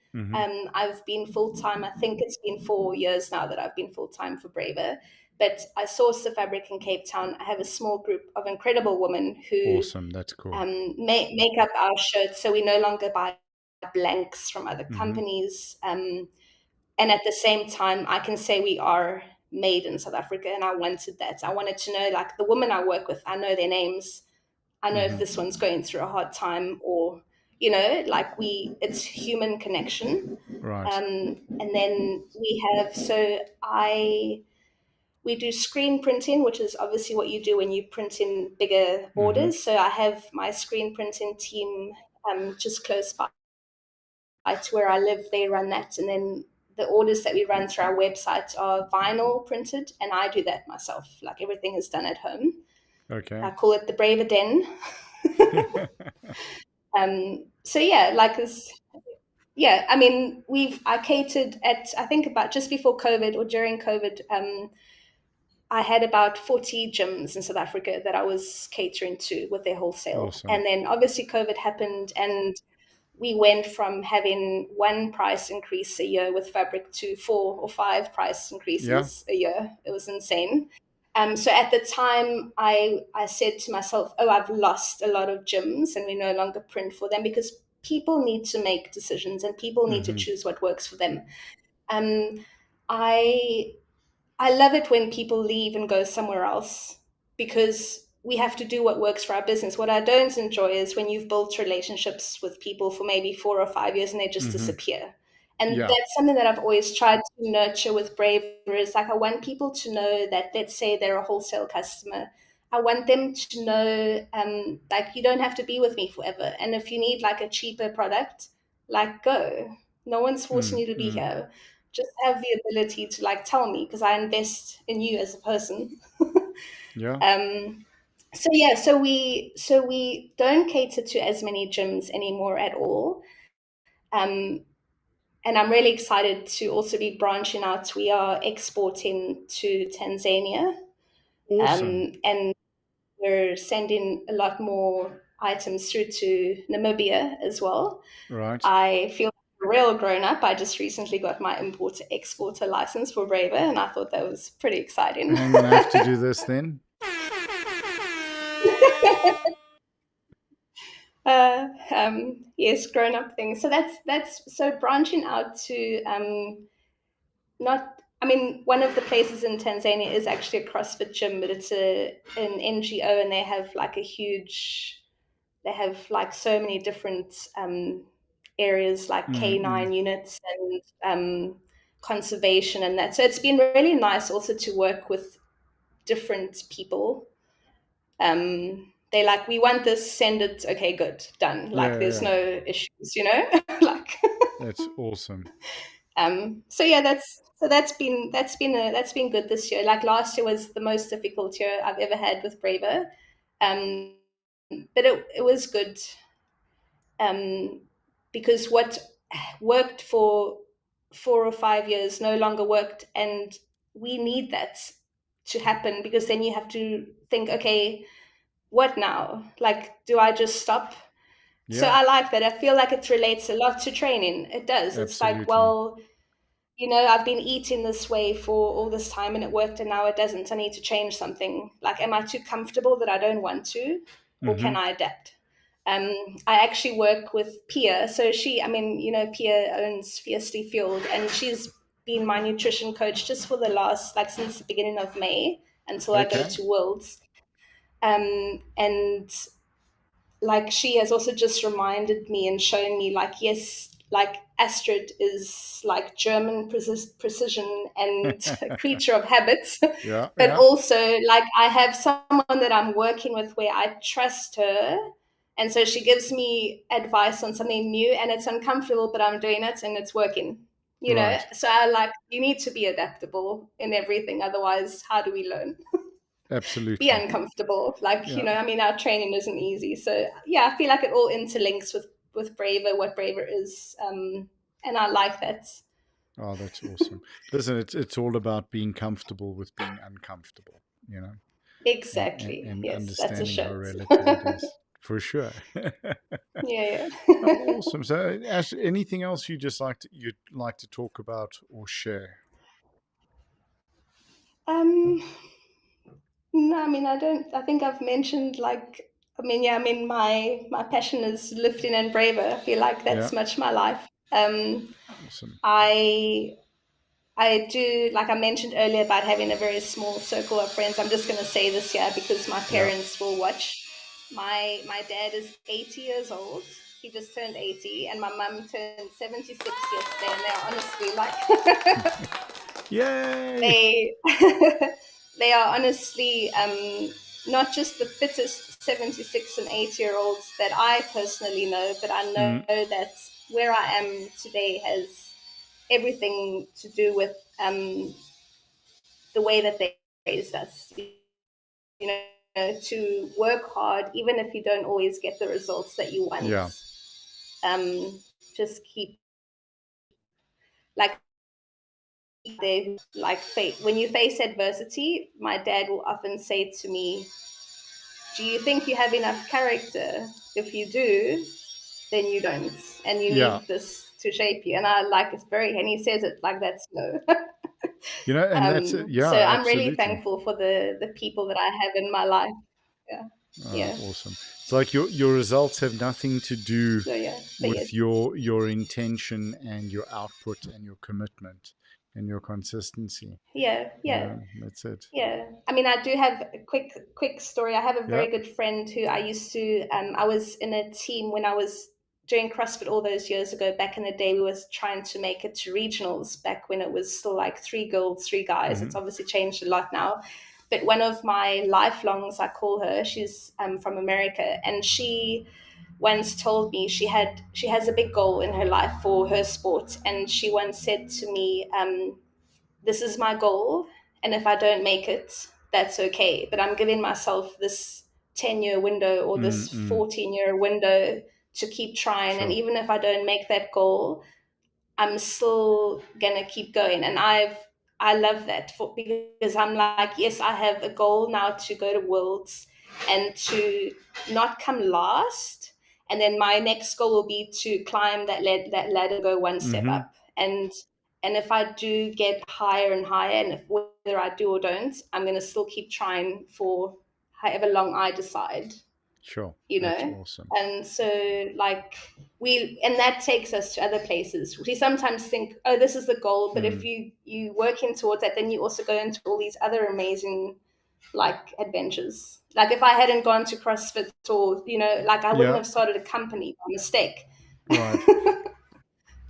I've been full time. I think it's been 4 years now that I've been full time for Braver. But I source the fabric in Cape Town. I have a small group of incredible women who Awesome. That's cool. make up our shirts. So we no longer buy blanks from other companies. And at the same time, I can say we are made in South Africa, and I wanted that. I wanted to know, like, the women I work with, I know their names. I know if this one's going through a hard time, or, like, it's human connection. Right. And then we do screen printing, which is obviously what you do when you print in bigger orders. So I have my screen printing team just close by to where I live. They run that, and then the orders that we run through our website are vinyl printed, and I do that myself. Like, everything is done at home. Okay. I call it the Braver Den. So yeah, like this. Yeah, I mean, I catered at, I think, about just before COVID or during COVID. I had about 40 gyms in South Africa that I was catering to with their wholesale. Awesome. And then obviously COVID happened, and we went from having 1 price increase a year with fabric to 4 or 5 price increases a year. It was insane. So at the time, I said to myself, oh, I've lost a lot of gyms and we no longer print for them, because people need to make decisions and people need to choose what works for them. I I love it when people leave and go somewhere else, because we have to do what works for our business. What I don't enjoy is when you've built relationships with people for maybe 4 or 5 years and they just disappear. And Yeah. that's something that I've always tried to nurture with Braver, is like, I want people to know that, let's say they're a wholesale customer, I want them to know, like, you don't have to be with me forever. And if you need like a cheaper product, like, go. No one's forcing you to be here. Just have the ability to like tell me, because I invest in you as a person. Yeah. So yeah, so we don't cater to as many gyms anymore at all. Um, and I'm really excited to also be branching out. We are exporting to Tanzania, Awesome. and we're sending a lot more items through to Namibia as well. Right. I feel like a real grown up. I just recently got my importer exporter license for Braver, and I thought that was pretty exciting. Hang on, I have to do this then. Yes, grown up things. So that's so branching out to not. I mean, one of the places in Tanzania is actually a CrossFit gym, but it's an NGO, and they have like a huge. They have like so many different areas, like Mm-mm. canine units and conservation and that. So it's been really nice also to work with different people. They like, we want this, send it, okay, good, done. Yeah, Like yeah, there's yeah. no issues, like That's awesome. so yeah, that's been good this year. Like last year was the most difficult year I've ever had with Braver. Um but it was good, um because what worked for 4 or 5 years no longer worked, and we need that to happen, because then you have to think, okay, what now? Like, do I just stop? So Yeah, I like that. I feel like it relates a lot to training. It does. It's like, absolutely. well, I've been eating this way for all this time and it worked and now it doesn't. I need to change something. Like, am I too comfortable that I don't want to? Or Mm-hmm. can I adapt? I actually work with Pia. So Pia owns Fiercely Fueled, and she's been my nutrition coach just for the last, like, since the beginning of May until I go Okay. to Worlds. And like, she has also just reminded me and shown me, like, yes, like Astrid is like German precision and a creature of habits, Yeah, but yeah. also, like, I have someone that I'm working with where I trust her, and so she gives me advice on something new and it's uncomfortable, but I'm doing it and it's working. Right. So I like, you need to be adaptable in everything, otherwise how do we learn? Be Absolutely. uncomfortable. Like, Yeah. our training isn't easy. So yeah, I feel like it all interlinks with Braver, what Braver is, and I like that. Oh, that's awesome. Listen, it's all about being comfortable with being uncomfortable, you know, Exactly. and Yes, that's a understanding how shirt. relative it is. For sure. Yeah, Oh, yeah. awesome. So, Ash, anything else you'd like to talk about or share? um, no, I mean, I don't. I think I've mentioned, like, I mean, yeah, I mean, my passion is lifting and Braver. I feel like Yeah. that's much my life. Awesome. I I do, like I mentioned earlier about having a very small circle of friends. I'm just going to say this here because my Yeah. parents will watch. My dad is 80 years old. He just turned 80, and my mum turned 76 yesterday. And they're honestly like, Yay. they they are honestly, not just the fittest 76 and 80-year olds that I personally know, but I Mm, know that where I am today has everything to do with the way that they raised us. To work hard, even if you don't always get the results that you want. yeah. Um, just keep, like, they like when you face adversity. My dad will often say to me, "Do you think you have enough character? If you do, then you don't, and you Yeah. need this to shape you." And I like, it's very, and he says it like that slow. And that's it. Yeah, So I'm really absolutely. thankful for the people that I have in my life. Yeah, yeah. Awesome. It's like your results have nothing to do So yeah, but with yes, your intention and your output and your commitment and your consistency. yeah, yeah. That's it. Yeah, I mean, I do have a quick story. I have a Yeah. very good friend who I used to. I was in a team when I was doing CrossFit all those years ago. Back in the day, we was trying to make it to regionals. Back when it was still like 3 girls, 3 guys. It's Hmm. obviously changed a lot now. But one of my lifelongs, I call her. She's from America, and she once told me she has a big goal in her life for her sport, and she once said to me, this is my goal, and if I don't make it, that's okay, but I'm giving myself this 10-year window or this Mm-mm. 14-year window to keep trying, and Sure. even if I don't make that goal, I'm still gonna keep going. And I love that, because I'm like, yes, I have a goal now to go to Worlds and to not come last. And then my next goal will be to climb that ladder, go one step Hmm. up. And if I do get higher and higher, and if, whether I do or don't, I'm gonna still keep trying for however long I decide. Sure. you That's know. awesome. And so like and that takes us to other places. We sometimes think, oh, this is the goal, but if Mm. you working towards that, then you also go into all these other amazing like adventures. Like if I hadn't gone to CrossFit, or like I wouldn't Yeah. have started a company by mistake. Right.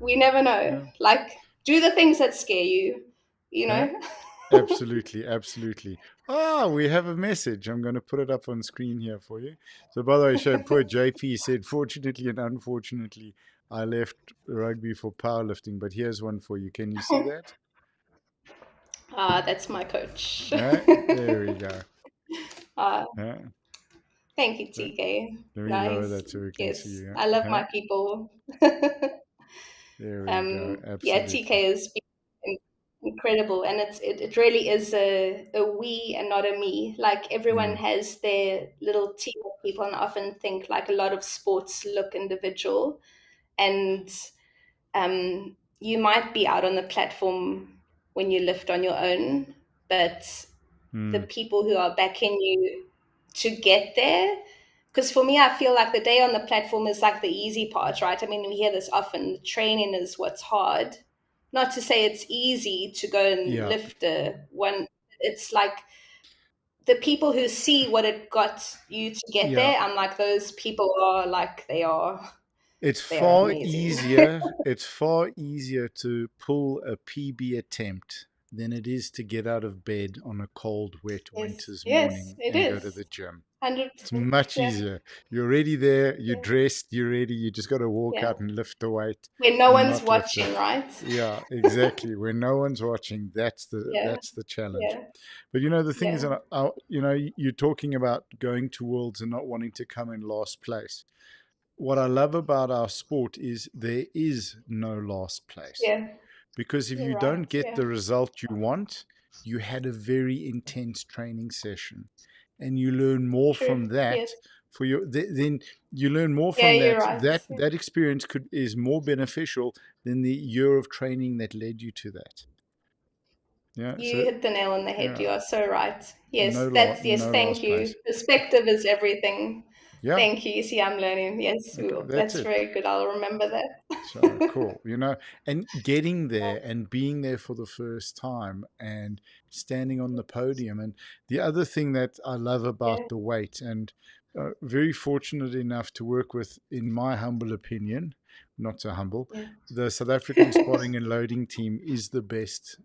We never know. Yeah. Like do the things that scare you, you Yeah. know. Absolutely, absolutely. Ah, we have a message. I'm going to put it up on screen here for you. So, by the way, show poor JP said, fortunately and unfortunately, I left rugby for powerlifting, but here's one for you. Can you see that? That's my coach. There we go. uh, Uh, Thank you, let TK. let me lower Nice. that so we can see Yes, you. I love Huh? my people. There we go. Yeah, Absolutely. TK is incredible, and it really is a we and not a me. Like everyone Mm, has their little team of people, and I often think like a lot of sports look individual, and you might be out on the platform when you lift on your own, but the mm, people who are backing you to get there. Because for me, I feel like the day on the platform is like the easy part, right? I mean, we hear this often, training is what's hard. Not to say it's easy to go and yeah, lift a one. It's like the people who see what it got you to get yeah. there. I'm like, those people are like, It's they are far amazing. easier. It's far easier to pull a PB attempt than it is to get out of bed on a cold, wet Yes, winter's yes, morning it and go to is. the gym. It's 100%. much Yeah, easier. You're already there. You're yeah, dressed. You're ready. You just got to walk yeah. out and lift the weight, When no and one's not lift watching, it. right? Yeah, exactly. When no one's watching, Yeah, that's the challenge. yeah, But the thing is, yeah, you're talking about going to worlds and not wanting to come in last place. What I love about our sport is there is no last place. yeah. Because if You're you right. don't get Yeah, the result you want, you had a very intense training session and you learn more true. from that. Yes. Then you learn more Yeah, from you're that. right. Yeah. That experience could is more beneficial than the year of training that led you to that. Yeah. You So hit the nail on the head. yeah, You are so right. Yes, yes. no Thank last you. place. Perspective is everything. Yeah. Thank you. You see, I'm learning. Yes, Okay. That's that's it. very good. I'll remember So that. cool, and getting there and being there for the first time and standing on the podium. And the other thing that I love Yeah, about the weight, and very fortunate enough to work with, in my humble opinion, not so humble, yeah. the South African spotting and loading team is the best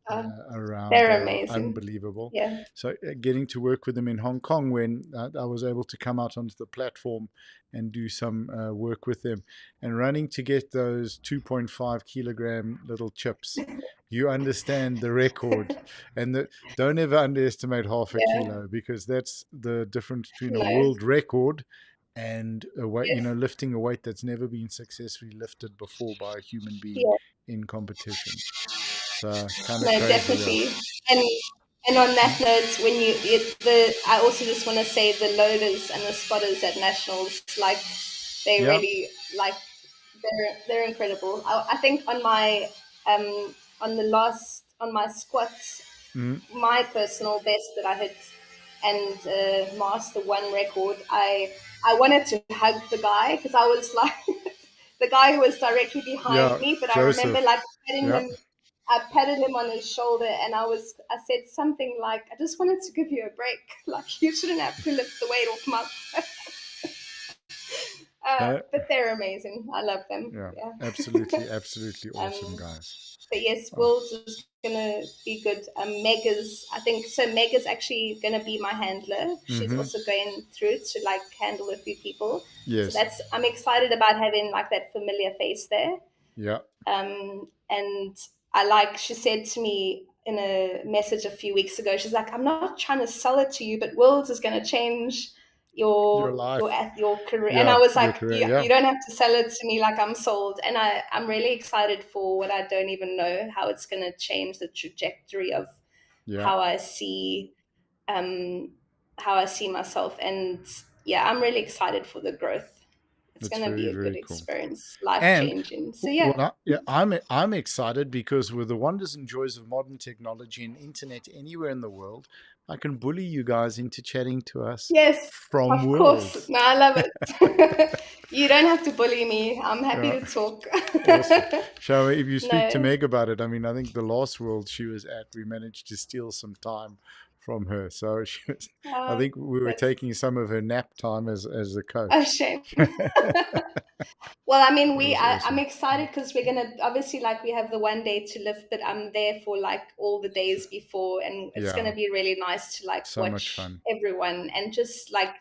around. They They're are amazing. unbelievable. Yeah, So getting to work with them in Hong Kong when I was able to come out onto the platform and do some work with them and running to get those 2.5 kilogram little chips. You understand the record, and don't ever underestimate half a yeah. kilo because that's the difference between a No. world record and a weight, Yes. lifting a weight that's never been successfully lifted before by a human being Yeah. in competition. So kind of No, crazy, yeah. definitely. And and on that Mm, note, when I also just want to say the loaders and the spotters at nationals, like they yeah. really like they're incredible. I think on the last on my squats, Mm, my personal best that I hit and master one record, I wanted to hug the guy because I was like the guy who was directly behind yeah. me, but I remember Joseph. like patting Yeah. him. I patted him on his shoulder and I said something like, I just wanted to give you a break. Like you shouldn't have to lift the weight off my. Uh, But they're amazing. I love them. yeah. Yeah. Absolutely, absolutely awesome um, guys. but yes, Oh, Wolves is gonna be good. Mega's, I think so. Mega's actually gonna be my handler. She's mm-hmm. also going through to like handle a few people. So Yes. I'm excited about having like that familiar face there. Yeah. And she said to me in a message a few weeks ago, she's like, I'm not trying to sell it to you, but Worlds is going to change Your your life. your career. And I Yeah. was Your like, career. Yeah. you don't have to sell it to me like I'm sold. And I'm really excited for what I don't even know, how it's going to change the trajectory of Yeah. how I see um, how I see myself. And yeah, I'm really excited for the growth. It's That's going to be very, a good very cool. experience, life And changing. So yeah. I'm excited because with the wonders and joys of modern technology and internet anywhere in the world, I can bully you guys into chatting to us Yes, from of course. Worlds. No, I love it. You don't have to bully me. I'm happy Yeah, to talk. awesome. Shall we, if you speak to No. Meg about it, I mean, I think the last World she was at, we managed to steal some time from her. So I think we were That's taking some of her nap time as a a coach. shame. Well, I mean, It was I'm awesome. excited because we're gonna obviously like we have the one day to live, but I'm there for like all the days before, and it's Yeah, gonna be really nice to like so much watch fun. everyone and just like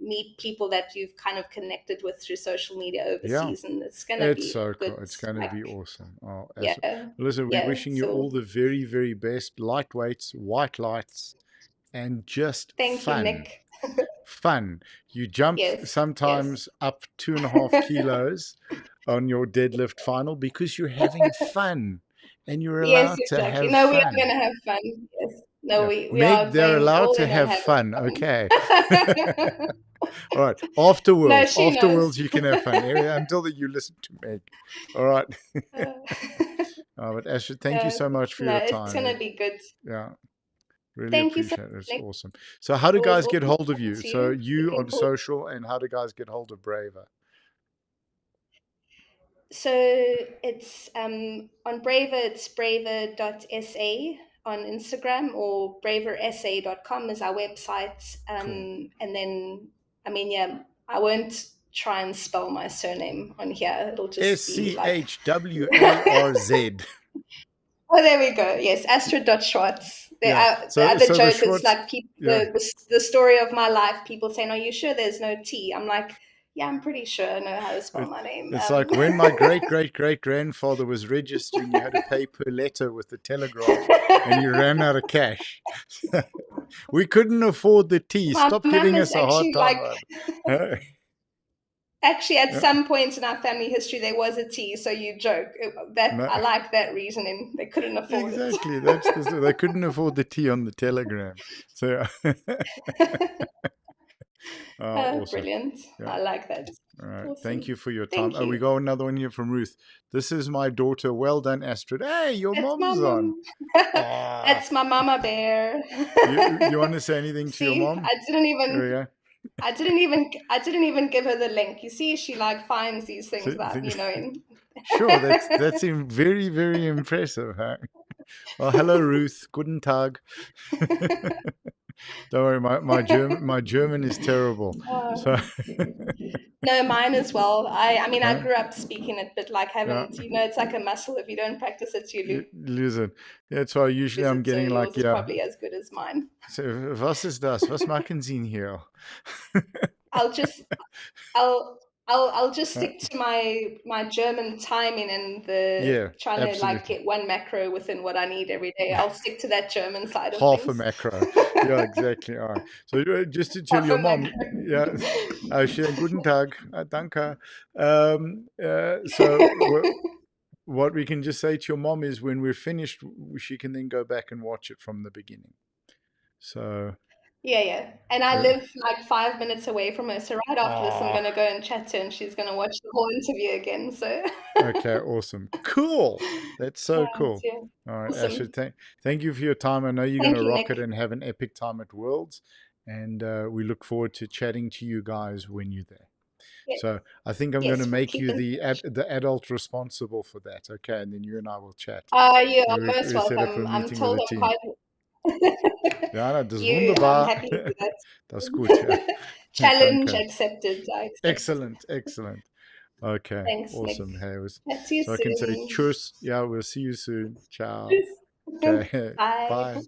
meet people that you've kind of connected with through social media Yeah. overseas, and it's gonna It's be so good. cool. It's going to Like, be awesome. Oh, yeah, listen, we're yeah. wishing you So all the very, very best lightweights, white lights, and just thank you, fun. Nick. Fun. You jump Yes, yes. sometimes up 2.5 kilos on your deadlift final because you're having fun and you're Yes, allowed to exactly. have No, we are fun. gonna have fun. Yes. No, Yeah. we Meg, are they're going allowed all to in on have having fun. Okay. fun. All right. After No, Worlds. she After knows. Worlds, you can have fun. Until that you listen to Meg. All right. Uh, But Astrid, thank you yeah. so much for No, your it's time. gonna be good. Yeah, really Thank you so appreciate it. much, It's Nick. awesome. So, how do Always guys get awesome hold of talking you? to So, you. you Looking on forward. social, and how do guys get hold of Braver? So it's on Braver, it's braver.sa on Instagram, or braversa.com is our website. Cool. And then, I mean, yeah, I won't try and spell my surname on here. It'll just be like, SCHWARZ. oh, there we go. Yes, Astrid.Schwarz. Yeah. The So, other the joke is Schwartz. like people, Yeah. the story of my life. People saying, "Are you sure there's no T?" I'm like, "Yeah, I'm pretty sure I know how to spell It, my name." it's like when my great great great grandfather was registering, you had to pay per letter with the telegraph, and you ran out of cash. We couldn't afford the tea. My Stop mum giving is us a hard actually time like, about it. actually at Yeah. some point in our family history there was a T, so you joke that No. I like that reasoning. They couldn't afford Exactly. That's they couldn't afford the tea on the telegram. So awesome. Brilliant. Yeah. I like that. All right. Thank Awesome. you for your time. Thank Oh, we you. got another one here from Ruth. This is my daughter. Well done, Astrid. Hey, your That's my mom's on. mom. Ah, That's my mama bear. you want to say anything to your See, mom? There we go. I didn't even give her the link. You see, she like finds these things So, without me knowing. sure, very very impressive, huh? Well, hello Ruth. Guten Tag. Don't worry, my German is terrible. So No, mine as well. I mean, I huh? grew up speaking it, but like Yeah. haven't, it's like a muscle. If you don't practice it, you Listen, that's why usually lose I'm it. So getting like, yours is yeah. probably as good as mine. So, was ist das? Was machen Sie hier? I'll just, I'll just Uh, stick to my German timing and the yeah, trying to like absolutely. get one macro within what I need every day. I'll stick to that German side of Half a things. macro. Yeah, exactly. All right. So just to tell Half your a mom, macro. yeah, schönen guten Tag, danke. So what we can just say to your mom is when we're finished, she can then go back and watch it from the beginning. So, Yeah, yeah. And I uh, live like 5 minutes away from her. So right after this, I'm oh, gonna go and chat to her, and she's gonna watch the whole interview again. So okay, awesome. Cool. That's so cool. yeah, All right, awesome. Ashley, thank you for your time. I know you're going Thank to you, rock it Nick. and have an epic time at Worlds. And we look forward to chatting to you guys when you're there. Yeah, So I think I'm going to yes, we'll make keep you in the touch. the adult responsible for that. Okay, and then you and I will chat. You are most We set up a welcome. I'm meeting with told the I'm team. quite. Ja, das ist I'm wunderbar. happy to do Das ist gut, ja. that. Challenge Danke. accepted. I accept. Excellent, excellent. Okay, Thanks, Nick. awesome. Hey, Chat to you so I can say soon. cheers. Yeah, we'll see you soon. Ciao. Tschüss. Okay, Bye. bye.